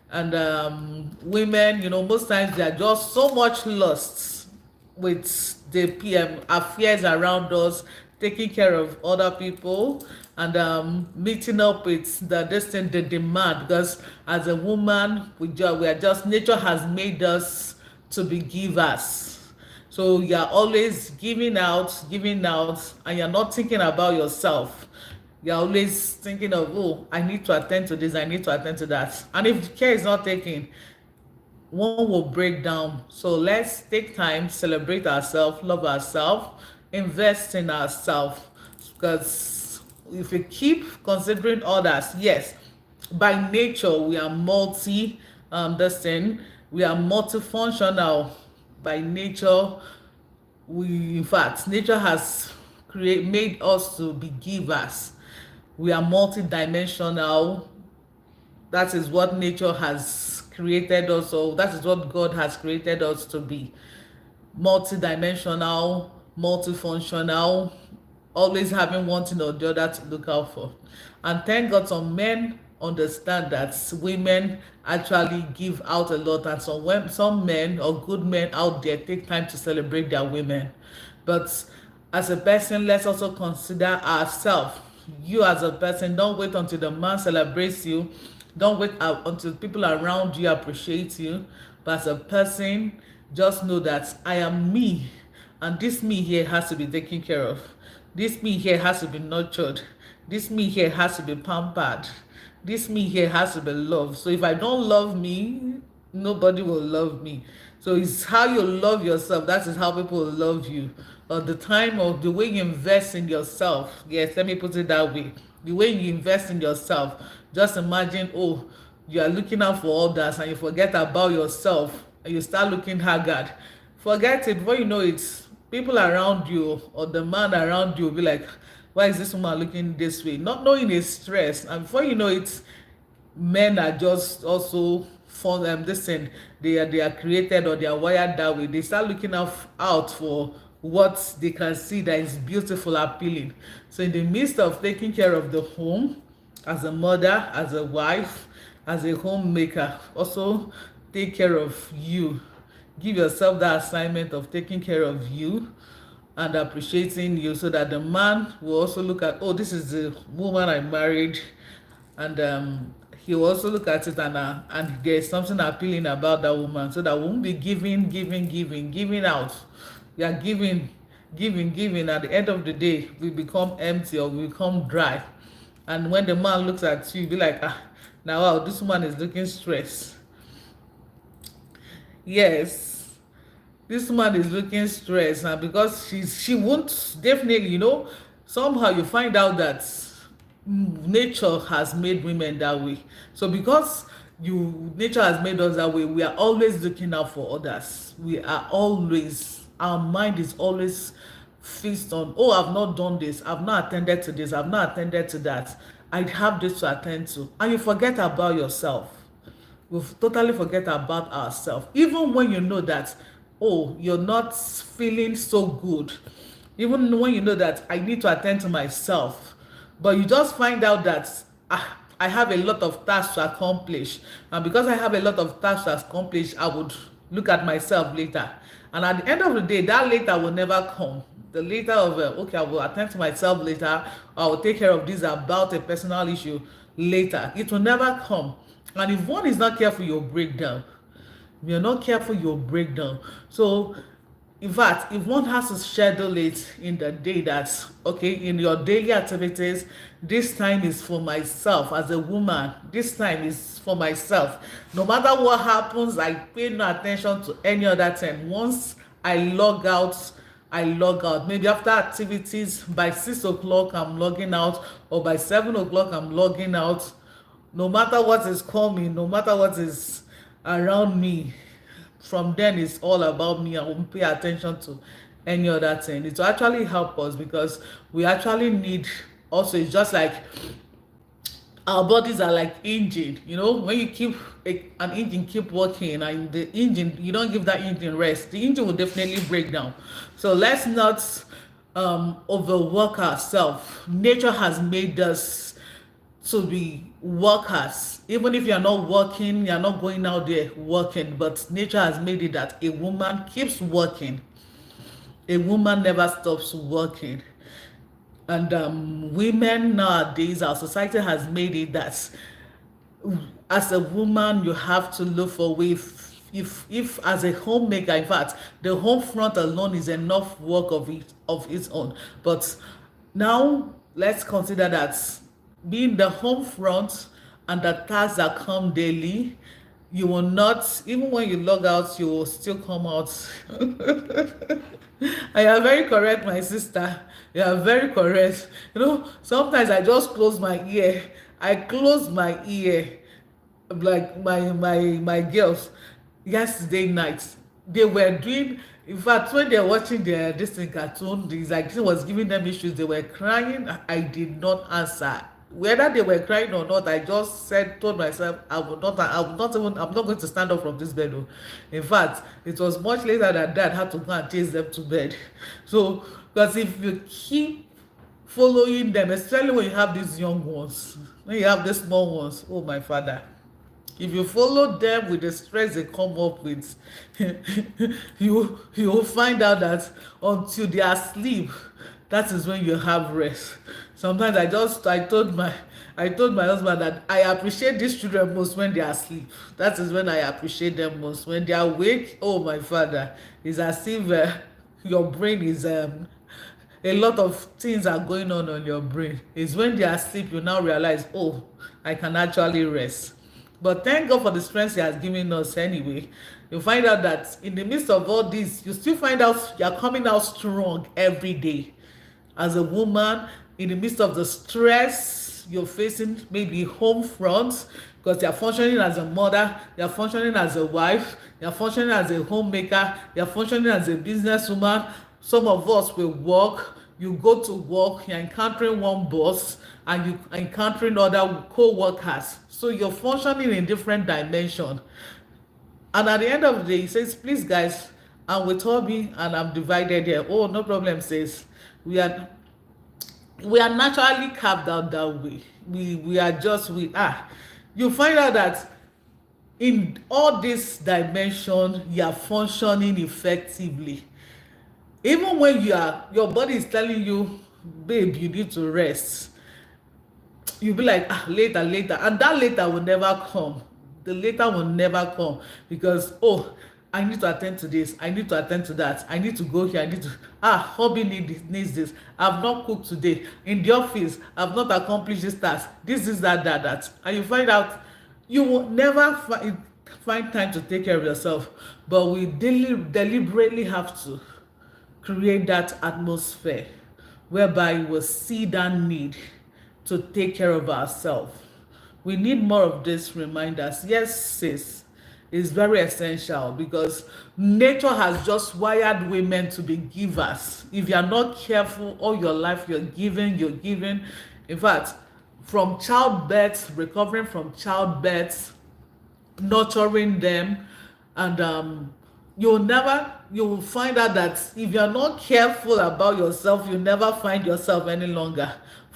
And women, most times they are just so much lost with the PM affairs around us, taking care of other people, and meeting up with the demand, because as a woman, we are just, nature has made us to be givers. So you're always giving out, and you're not thinking about yourself. You're always thinking of, oh, I need to attend to this, I need to attend to that. And if care is not taken, one will break down. So let's take time, celebrate ourselves, love ourselves, invest in ourselves. Because if we keep considering others, yes, by nature we are this thing, we are multifunctional by nature. We, in fact, nature has made us to be givers. We are multidimensional. That is what nature has created us, so that is what God has created us to be. Multidimensional, multifunctional, always having one thing or the other to look out for. And thank God some men understand that women actually give out a lot, and some men or good men out there take time to celebrate their women. But as a person, let's also consider ourselves. You as a person, don't wait until the man celebrates you, don't wait until people around you appreciate you. But as a person, just know that I am me, and this me here has to be taken care of. This me here has to be nurtured. This me here has to be pampered. This me here has to be loved. So if I don't love me, nobody will love me. So it's how you love yourself, that is how people will love you. Or the time, or the way you invest in yourself. Yes, let me put it that way. The way you invest in yourself. Just imagine, oh, you are looking out for others and you forget about yourself, and you start looking haggard. Forget it. Before you know it, people around you or the man around you will be like, why is this woman looking this way? Not knowing is stress. And before you know it, men are just also for them, listen, they are created, or they are wired that way. They start looking out for what they can see that is beautiful, appealing. So in the midst of taking care of the home, as a mother, as a wife, as a homemaker, also take care of you. Give yourself that assignment of taking care of you and appreciating you, so that the man will also look at, oh, this is the woman I married, and he will also look at it, and there's something appealing about that woman, so that we won't be giving out. We are giving. At the end of the day, we become empty, or we become dry. And when the man looks at you, be like, now wow, this woman is looking stressed. Yes, this woman is looking stressed, and because she won't, definitely, somehow you find out that nature has made women that way. So because nature has made us that way, we are always looking out for others. Our mind is always fixed on, oh, I've not done this, I've not attended to this, I've not attended to that. I have this to attend to, and you forget about yourself. We totally forget about ourselves, even when you know that, oh, you're not feeling so good, even when you know that I need to attend to myself, but you just find out that, I have a lot of tasks to accomplish, and because I have a lot of tasks to accomplish, I would look at myself later, and at the end of the day, that later will never come. The later of, okay, I will attend to myself later, I will take care of this about a personal issue later, it will never come. And if one is not careful, you'll break down. If you're not careful, you'll break down. So in fact, if one has to schedule it in the day, that okay, in your daily activities, this time is for myself. As a woman, this time is for myself. No matter what happens, I pay no attention to any other time. Once I log out, I log out. Maybe after activities, by 6 o'clock I'm logging out, or by 7 o'clock I'm logging out. No matter what is coming, no matter what is around me, from then it's all about me. I won't pay attention to any other thing. It will actually help us, because we actually need, also, it's just like our bodies are like engine. When you keep an engine keep working, and the engine, you don't give that engine rest, the engine will definitely break down. So let's not overwork ourselves. Nature has made us to be workers. Even if you're not working, you're not going out there working, but nature has made it that a woman keeps working. A woman never stops working. And women nowadays, our society has made it that as a woman, you have to look for ways. If as a homemaker, in fact, the home front alone is enough work of its own. But now let's consider that being the home front and the tasks that come daily, you will not, even when you log out, you will still come out. And you are very correct, my sister. You are very correct. Sometimes I just close my ear. I close my ear, like my girls. Yesterday night, they were doing. In fact, when they were watching their Disney cartoon, this like this was giving them issues. They were crying. I did not answer. Whether they were crying or not, I just told myself, I'm not going to stand up from this bed. In fact, it was much later that Dad had to go and chase them to bed. So, because if you keep following them, especially when you have these young ones, when you have these small ones, oh my Father, if you follow them with the stress they come up with, you will find out that until they are asleep, that is when you have rest. Sometimes I told my husband that I appreciate these children most when they are asleep. That is when I appreciate them most. When they are awake, oh my Father, it's as if your brain is a lot of things are going on your brain. It's when they are asleep you now realize, oh, I can actually rest. But thank God for the strength He has given us anyway. You find out that in the midst of all this, you still find out you are coming out strong every day. As a woman, in the midst of the stress you're facing, maybe home front, because you're functioning as a mother, you're functioning as a wife, you're functioning as a homemaker, you're functioning as a businesswoman. Some of us will work. You go to work, you're encountering one boss, and you are encountering other co-workers. So you're functioning in different dimensions. And at the end of the day, he says, please guys, I'm with hobby and I'm divided here. Oh, no problem, says. We are naturally carved out that way. We are. You find out that in all this dimension, you are functioning effectively. Even when your body is telling you, babe, you need to rest, you'll be like, later, and that later will never come. The later will never come, because, oh, I need to attend to this, I need to attend to that, I need to go here, I need to, hobby needs this, I've not cooked today, in the office I've not accomplished this task, this is that, and you find out you will never find time to take care of yourself. But we deliberately have to create that atmosphere whereby we will see that need to take care of ourselves. We need more of these reminders. Yes, sis, it's very essential, because nature has just wired women to be givers. If you are not careful, all your life you're giving. In fact, from childbirth, recovering from childbirth, nurturing them, and you will find out that if you're not careful about yourself, you never find yourself any longer.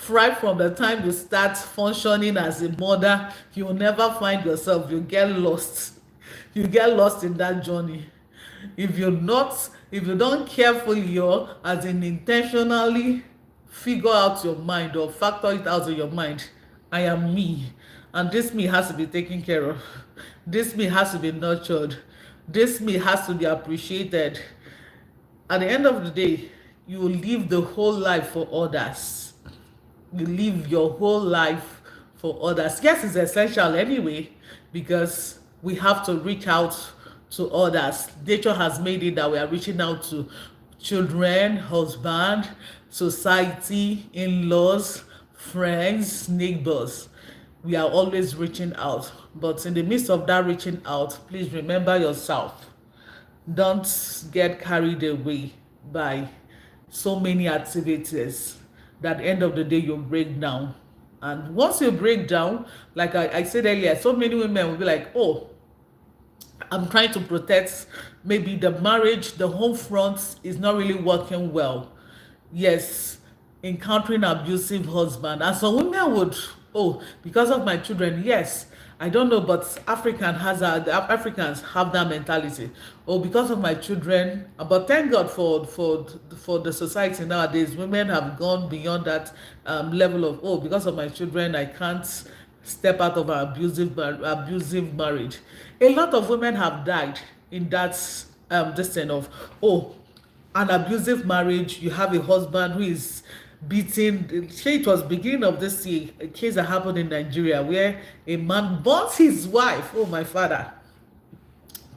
Right from the time you start functioning as a mother, you will never find yourself. You get lost. You get lost in that journey. If you don't carefully, or as in intentionally figure out your mind or factor it out in your mind, I am me, and this me has to be taken care of. This me has to be nurtured. This me has to be appreciated. At the end of the day, you will live the whole life for others. You live your whole life for others. Yes, it's essential anyway, because we have to reach out to others. Nature has made it that we are reaching out to children, husband, society, in-laws, friends, neighbors. We are always reaching out. But in the midst of that reaching out, please remember yourself. Don't get carried away by so many activities that at the end of the day you break down. And once you break down, like I said earlier, so many women will be like, oh, I'm trying to protect maybe the marriage, the home front is not really working well. Yes, encountering abusive husband. And some women would, oh, because of my children, yes. I don't know, but the Africans have that mentality. Oh, because of my children. But thank God for the society nowadays. Women have gone beyond that level of, oh, because of my children, I can't step out of an abusive marriage. A lot of women have died in that this kind of, oh, an abusive marriage. You have a husband who is beating. It was beginning of this year, a case that happened in Nigeria where a man burnt his wife. Oh, my father.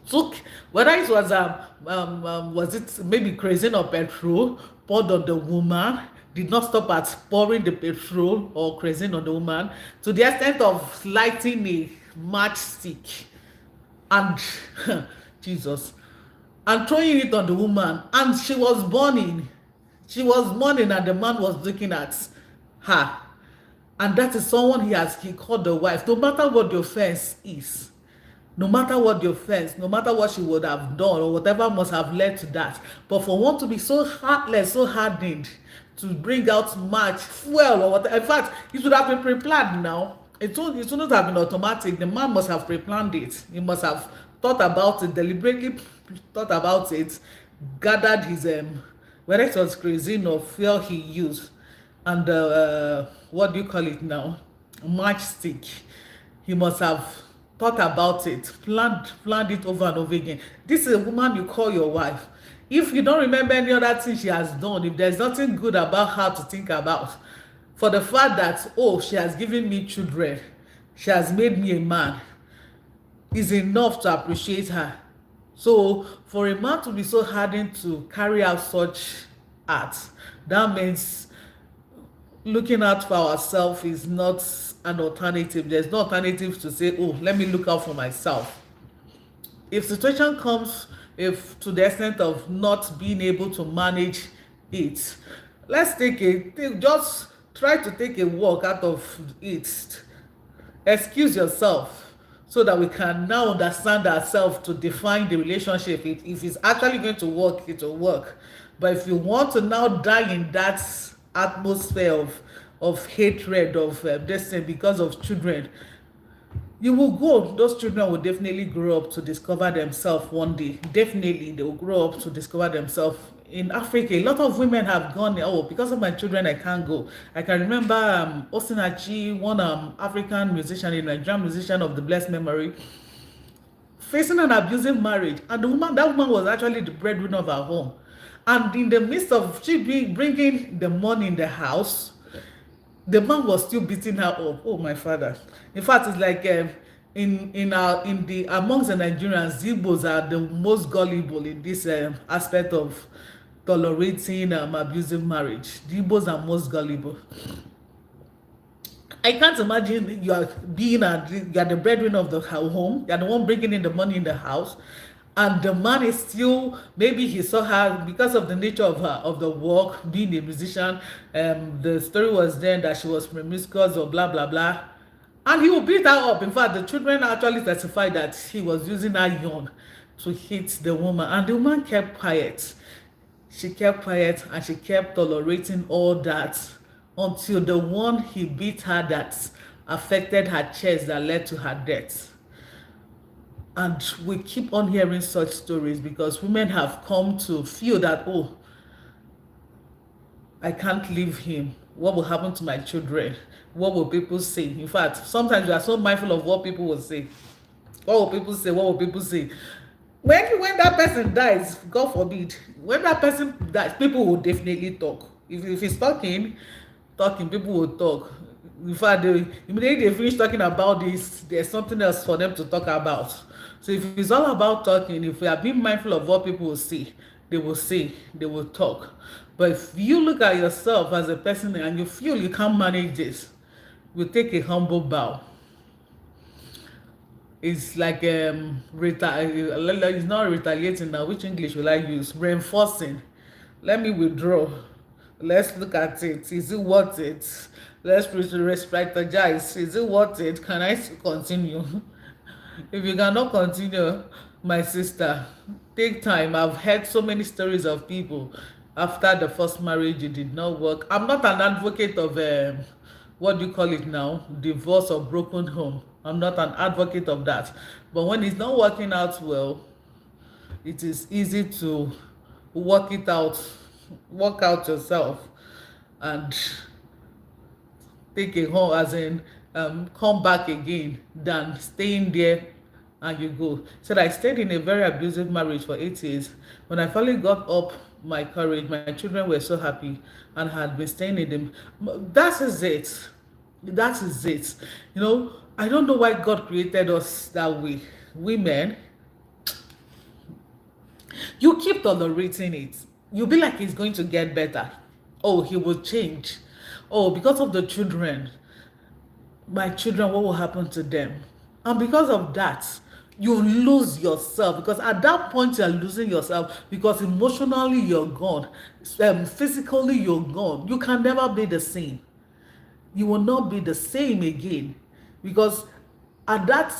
Took, whether it was it maybe kerosene or petrol, poured on the woman, did not stop at pouring the petrol or kerosene on the woman, to the extent of lighting a matchstick and Jesus, and throwing it on the woman, and she was burning. She was mourning, and the man was looking at her. And that is someone he called the wife. No matter what the offense is, no matter what the offense, no matter what she would have done or whatever must have led to that, but for one to be so heartless, so hardened, to bring out match, fuel, or whatever. In fact, it should have been pre-planned now. It shouldn't have been automatic. The man must have pre-planned it. He must have thought about it, deliberately thought about it, gathered his whether it was kerosene or fuel he used, and what do you call it now, matchstick. He must have thought about it, planned it over and over again. This is a woman you call your wife. If you don't remember any other thing she has done, if there's nothing good about her to think about, for the fact that, oh, she has given me children, she has made me a man, is enough to appreciate her. So for a man to be so hardened to carry out such acts, that means looking out for ourselves is not an alternative. There's no alternative to say, oh, let me look out for myself. If situation comes, if to the extent of not being able to manage it, just try to take a walk out of it. Excuse yourself, so that we can now understand ourselves to define the relationship. If it's actually going to work, it will work. But if you want to now die in that atmosphere of hatred, of this thing because of children, you will go. Those children will definitely grow up to discover themselves one day. Definitely, they will grow up to discover themselves. In Africa, a lot of women have gone, oh, because of my children, I can't go. I can remember Osinachi, one African musician, a Nigerian musician of the blessed memory, facing an abusive marriage. And that woman was actually the breadwinner of her home. And in the midst of she bringing the money in the house, the man was still beating her up. Oh, my father. In fact, it's like amongst the Nigerians, Igbos are the most gullible in this aspect of tolerating abusive marriage. The Igbos are most gullible. I can't imagine you are the breadwinner of the home. You are the one bringing in the money in the house, and the man is still, maybe he saw her because of the nature of her of the work, being a musician. The story was then that she was promiscuous or blah blah blah, and he will beat her up. In fact, the children actually testified that he was using her young to hit the woman, and the woman kept quiet. She kept quiet and she kept tolerating all that until the one he beat her that affected her chest that led to her death. And we keep on hearing such stories because women have come to feel that, oh, I can't leave him. What will happen to my children? What will people say? In fact, sometimes we are so mindful of what people will say. What will people say? What will people say? When that person dies, God forbid, when that person dies, people will definitely talk. If he's talking, people will talk. In fact, immediately they finish talking about this, there's something else for them to talk about. So if it's all about talking, if we are being mindful of what people will say, they will talk. But if you look at yourself as a person and you feel you can't manage this, you take a humble bow. It's like it's not retaliating now. Which English will I use? Reinforcing. Let me withdraw. Let's look at it. Is it worth it? Let's strategize. Is it worth it? Can I continue? If you cannot continue, my sister, take time. I've heard so many stories of people after the first marriage it did not work. I'm not an advocate of what do you call it now, divorce or broken home. I'm not an advocate of that. But when it's not working out well, it is easy to work it out, work out yourself, and take a home, as in come back again, than staying there and you go. So I stayed in a very abusive marriage for 8 years. When I finally got up my courage, my children were so happy and had been staying in them. That is it. That is it. You know, I don't know why God created us that way. Women, you keep tolerating it. You'll be like it's going to get better. Oh, he will change. Oh, because of the children, my children, what will happen to them? And because of that, you lose yourself, because at that point you're losing yourself, because emotionally you're gone, physically you're gone. You can never be the same. You will not be the same again, because at that,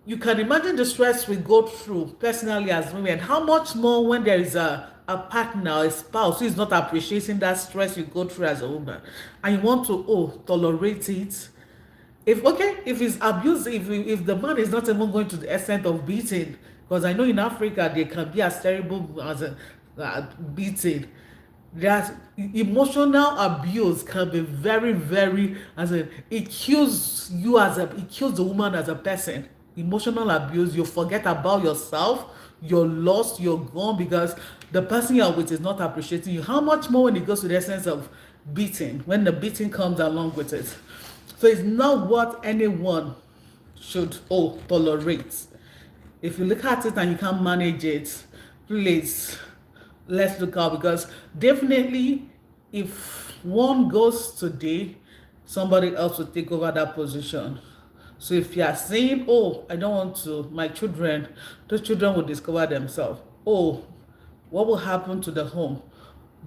you can imagine the stress we go through personally as women. How much more when there is a partner, a spouse who is not appreciating that stress you go through as a woman, and you want to tolerate it. If it's abuse, if the man is not even going to the extent of beating, because I know in Africa they can be as terrible as a beating. That emotional abuse can be very, very, as in, it kills the woman as a person. Emotional abuse, you forget about yourself, you're lost, you're gone, because the person you're with is not appreciating you. How much more when it goes to the essence of beating, when the beating comes along with it. So it's not what anyone should tolerate. If you look at it and you can't manage it, please, let's look out, because definitely if one goes today, somebody else will take over that position. So if you are saying, oh, I don't want to, my children, those children will discover themselves. Oh, what will happen to the home?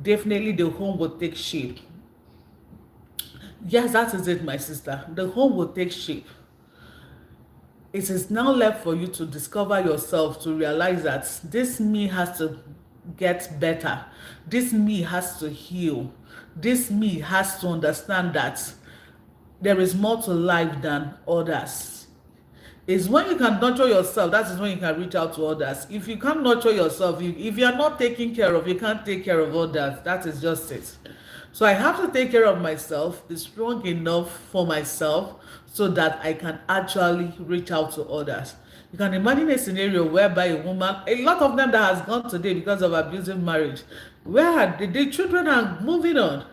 Definitely the home will take shape. Yes, that is it, my sister. The home will take shape. It is now left for you to discover yourself, to realize that this me has to get better. This me has to heal. This me has to understand that there is more to life than others. It's when you can nurture yourself, that is when you can reach out to others. If you can't nurture yourself, if you are not taking care of, you can't take care of others. That is just it. So I have to take care of myself, be strong enough for myself, so that I can actually reach out to others. You can imagine a scenario whereby a woman, a lot of them that has gone today because of abusive marriage, where the children are moving on.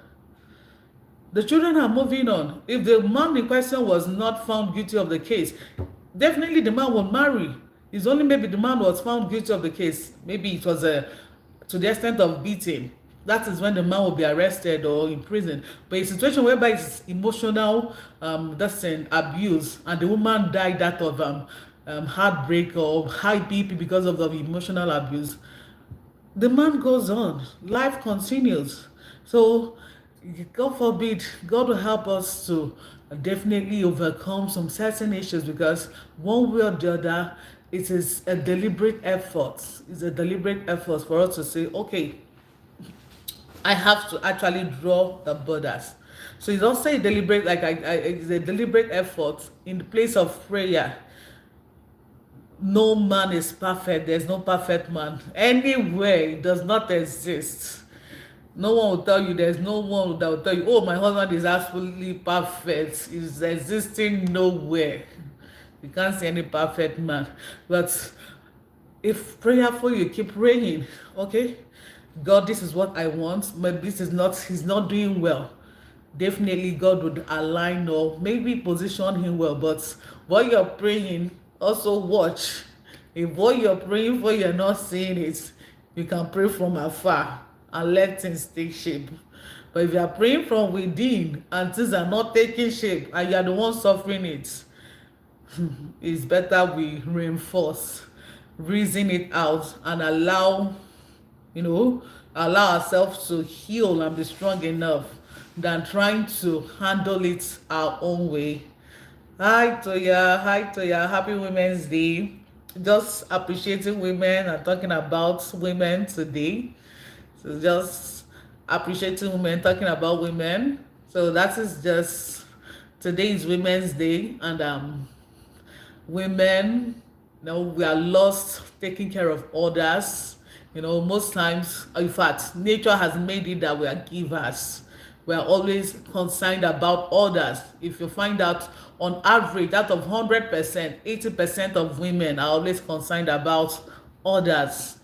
The children are moving on. If the man in question was not found guilty of the case, definitely the man will marry. It's only maybe the man was found guilty of the case. Maybe it was to the extent of beating. That is when the man will be arrested or in prison. But a situation whereby it's emotional, that's an abuse, and the woman died out of heartbreak or high BP because of the emotional abuse, the man goes on. Life continues. So, God forbid, God will help us to definitely overcome some certain issues, because one way or the other, it is a deliberate effort. It's a deliberate effort for us to say, okay, I have to actually draw the borders. So it's also a deliberate, it's a deliberate effort in the place of prayer. No man is perfect. There's no perfect man. Anywhere, it does not exist. No one will tell you, there's no one that will tell you, oh, my husband is absolutely perfect. He's existing nowhere. You can't see any perfect man. But if prayerful, you keep praying, okay? God, this is what I want. Maybe this is not, he's not doing well. Definitely God would align or maybe position him well. But while you're praying, also watch. If what you're praying for, you're not seeing it, you can pray from afar and let things take shape. But if you are praying from within and things are not taking shape and you are the one suffering it, it's better we reinforce, reason it out, and allow ourselves to heal and be strong enough than trying to handle it our own way. Hi Toya, happy Women's Day. Just appreciating women and talking about women today. So just appreciating women, talking about women. So that is just, today is Women's Day, and women, we are lost taking care of others. Most times, in fact, nature has made it that we are givers. We are always concerned about others. If you find out, on average, out of 100%, 80% of women are always concerned about others.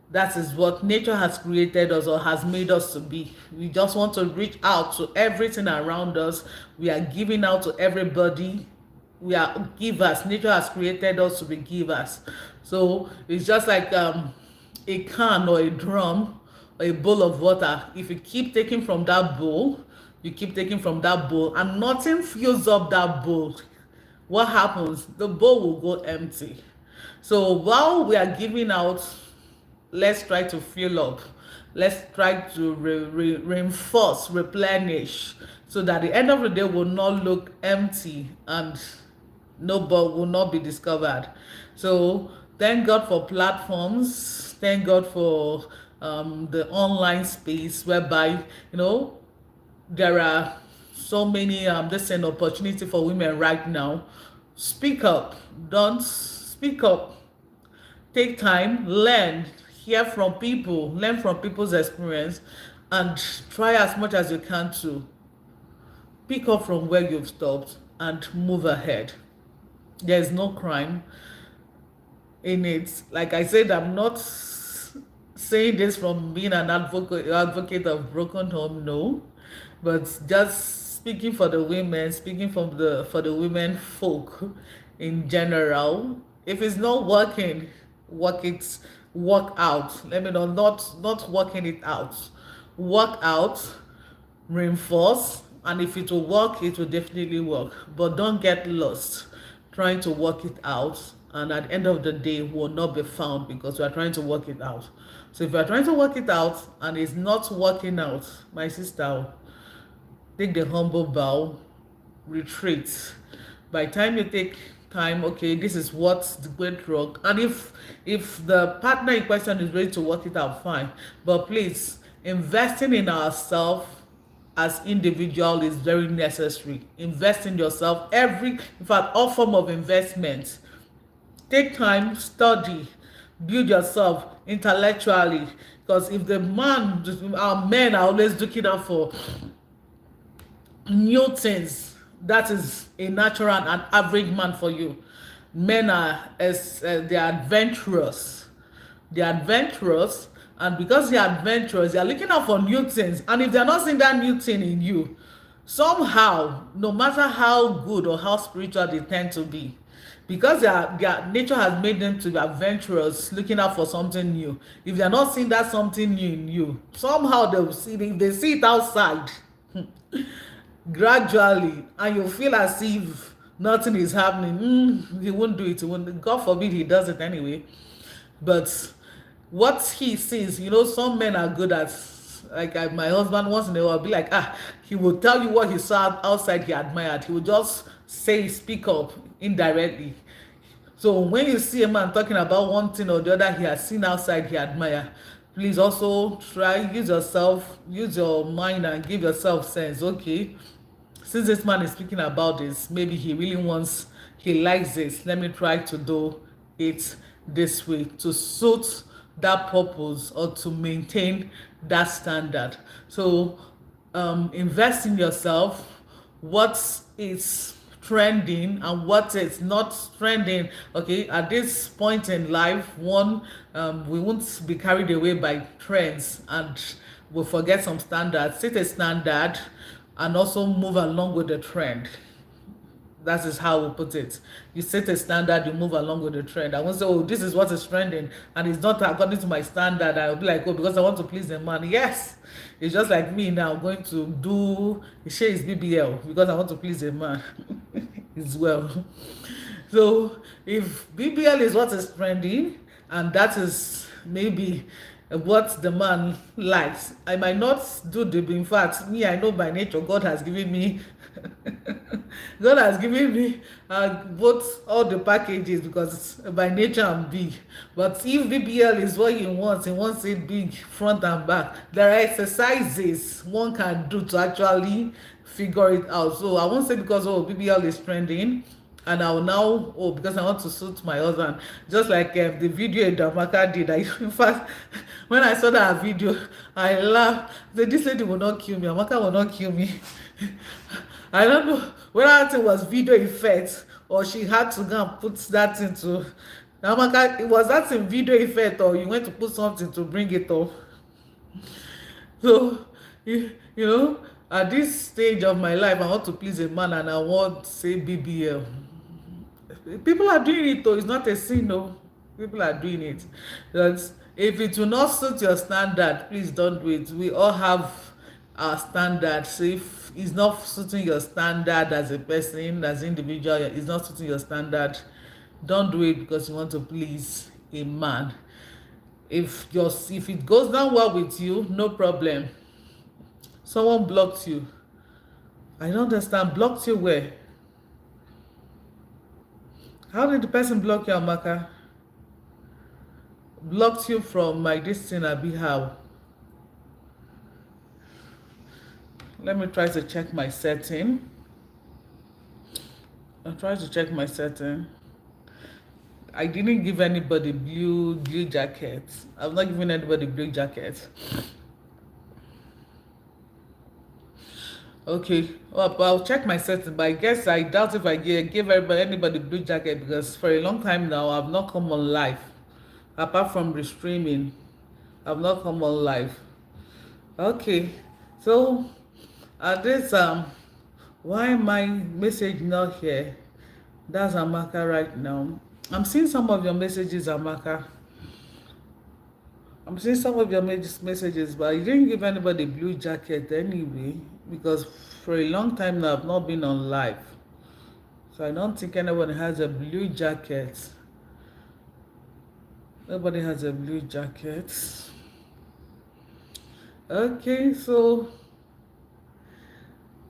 That is what nature has created us or has made us to be. We just want to reach out to everything around us. We are giving out to everybody. We are givers. Nature has created us to be givers. So it's just like a can or a drum or a bowl of water. If you keep taking from that bowl, and nothing fills up that bowl, what happens? The bowl will go empty. So while we are giving out, let's try to fill up. Let's try to reinforce, replenish, so that the end of the day will not look empty and no ball will not be discovered. So thank God for platforms. Thank God for the online space, whereby there are so many this an opportunity for women right now. Speak up. Don't speak up. Take time, learn, hear from people, learn from people's experience, and try as much as you can to pick up from where you've stopped and move ahead. There's no crime in it. Like I said, I'm not saying this from being an advocate of broken home, no, but just speaking for the women, speaking for the women folk in general. If it's not working, work out. Let me know, not working it out. Work out, reinforce, and if it will work, it will definitely work. But don't get lost trying to work it out, and at the end of the day will not be found because we are trying to work it out. So if you are trying to work it out and it's not working out, my sister, take the humble bow, retreat. By the time you take time, okay, this is what's going wrong, and if the partner in question is ready to work it out, fine. But please, investing in ourselves as individual is very necessary. Invest in yourself. In fact, all form of investment. Take time, study, build yourself intellectually, because if our men are always looking out for new things, that is a natural and average man for you. Men are they're adventurous. And because they're adventurous, they're looking out for new things. And if they're not seeing that new thing in you, somehow, no matter how good or how spiritual they tend to be, because their nature has made them to be adventurous, looking out for something new. If they're not seeing that something new in you, somehow they see it outside gradually, and you feel as if nothing is happening. He won't do it. He won't. God forbid he does it anyway. But what he sees, some men are good at, like my husband once in a while be like, he will tell you what he saw outside he admired. He will just speak up indirectly. So when you see a man talking about one thing or the other he has seen outside he admire, please also try, use your mind and give yourself sense. Okay, since this man is speaking about this, maybe he likes this, let me try to do it this way to suit that purpose or to maintain that standard. So invest in yourself. What is trending and what is not trending? Okay, at this point in life, we won't be carried away by trends and we'll forget some standards. Set a standard and also move along with the trend. That is how we put it. You set a standard, you move along with the trend. I won't say, oh, this is what is trending, and it's not according to my standard. I'll be like, oh, because I want to please the man. Yes, it's just like me now going to do share his BBL because I want to please the man as well. So if BBL is what is trending, and that is maybe what the man likes, I might not do the. In fact, me, I know by nature God has given me God has given me both all the packages because by nature I'm big. But if BBL is what he wants it big front and back. There are exercises one can do to actually figure it out. So I won't say because BBL is trending and I will now, because I want to suit my husband, just like the video Damaka did. In fact, when I saw that video, I laughed. I said, this lady will not kill me. Amaka will not kill me. I don't know whether it was video effect or she had to go and put that into Amaka. It was that in video effect or you went to put something to bring it up. So at this stage of my life, I want to please a man and I want to say BBL. People are doing it though. It's not a sin, no. People are doing it. That if it will not suit your standard, please don't do it. We all have our standards. So if it's not suiting your standard as a person, as an individual, it's not suiting your standard, don't do it because you want to please a man. If it goes down well with you, no problem. Someone blocked you. I don't understand. Blocked you where? How did the person block you, Amaka? Blocked you from my destiny, Abi? How? Let me try to check my setting. I'll try to check my setting. I didn't give anybody blue jacket. I've not given anybody blue jacket. Okay, well, I'll check my setting, but I doubt if I give anybody blue jacket because for a long time now I've not come on live. Apart from the streaming, I've not come on live. Okay, so at this why my message not here? That's Amaka right now. I'm seeing some of your messages, Amaka. I'm seeing some of your messages, but you didn't give anybody blue jacket anyway, because for a long time now I've not been on live. So I don't think anyone has a blue jacket. Nobody has a blue jacket. Okay, so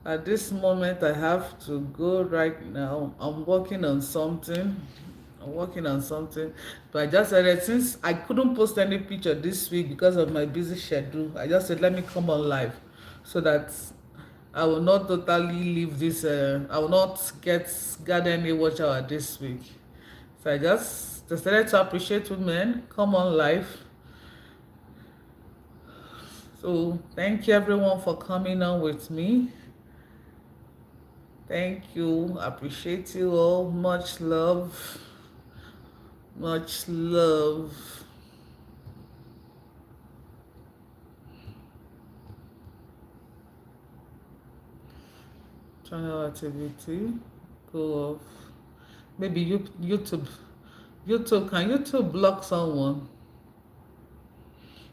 at this moment I have to go right now. I'm working on something, but I just said since I couldn't post any picture this week because of my busy schedule, I just said let me come on live so that I will not totally leave this. I will not gather any watch hour this week. So I just decided to appreciate women, come on live. So thank you everyone for coming on with me. Thank you. Appreciate you all. Much love. Much love. Channel activity. Go off. Maybe YouTube. Can YouTube block someone?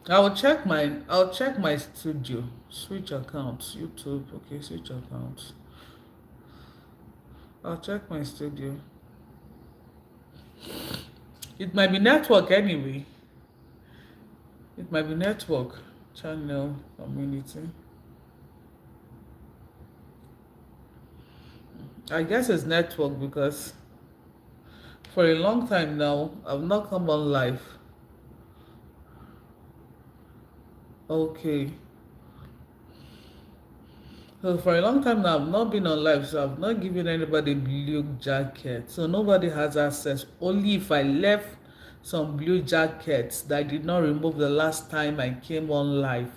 I'll check my studio. Switch accounts. YouTube. Okay, switch accounts. I'll check my studio. It might be network anyway. It might be network. Channel community. I guess it's network because for a long time now I've not come on live. Okay. So for a long time now, I've not been on live, so I've not given anybody blue jacket. So nobody has access. Only if I left some blue jackets that I did not remove the last time I came on live.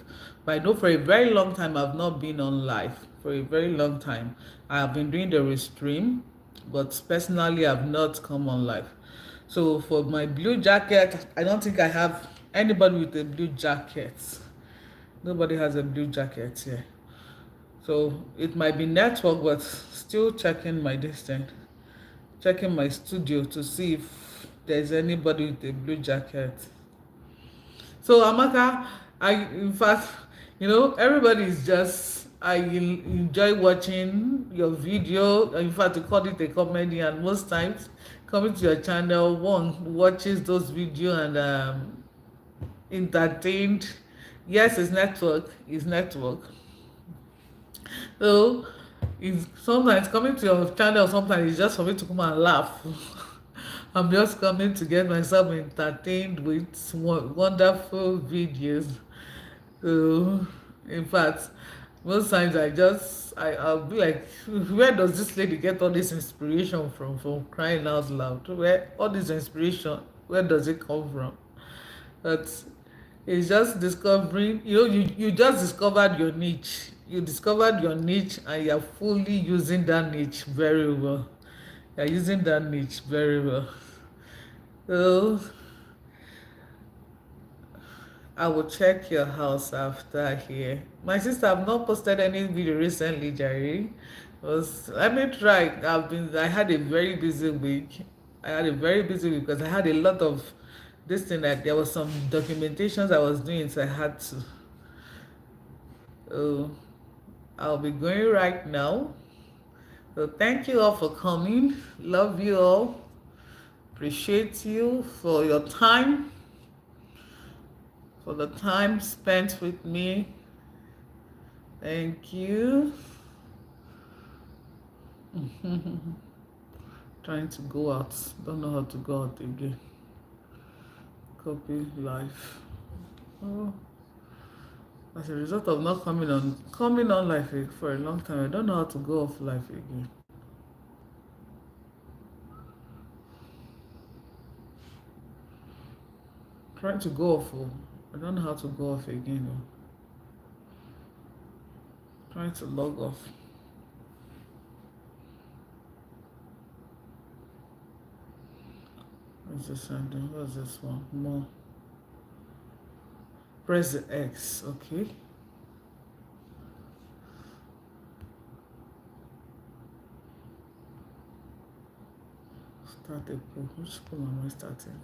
But I know for a very long time I've not been on live. For a very long time. I have been doing the restream, but personally I've not come on live. So for my blue jacket, I don't think I have anybody with a blue jacket. Nobody has a blue jacket here. So it might be network, but still checking my distance, checking my studio to see if there's anybody with a blue jacket. So Amaka, I in fact, everybody is just I enjoy watching your video. In fact, you call it a comedy, and most times coming to your channel, one watches those videos and entertained. Yes, it's network. It's network. So it's sometimes coming to your channel, sometimes it's just for me to come and laugh. I'm just coming to get myself entertained with wonderful videos. So in fact, most times I'll be like, where does this lady get all this inspiration from crying out loud? Where all this inspiration, where does it come from? But it's just discovering, you just discovered your niche. You discovered your niche and you're fully using that niche very well. You're using that niche very well. So I will check your house after here. My sister, I've not posted any video recently, Jerry. Let me try. I had a very busy week. I had a very busy week because I had a lot of this thing that there was some documentations I was doing, so I had to. I'll be going right now. So thank you all for coming. Love you all. Appreciate you for your time, for the time spent with me. Thank you. Trying to go out. Don't know how to go out again. Copy live. Oh. As a result of not coming on live for a long time, I don't know how to go off live again. Trying to go off. I don't know how to go off again. Trying to log off. What's this one? What's this one? More. Press the X. Okay. Start a poll. Which poll am I starting?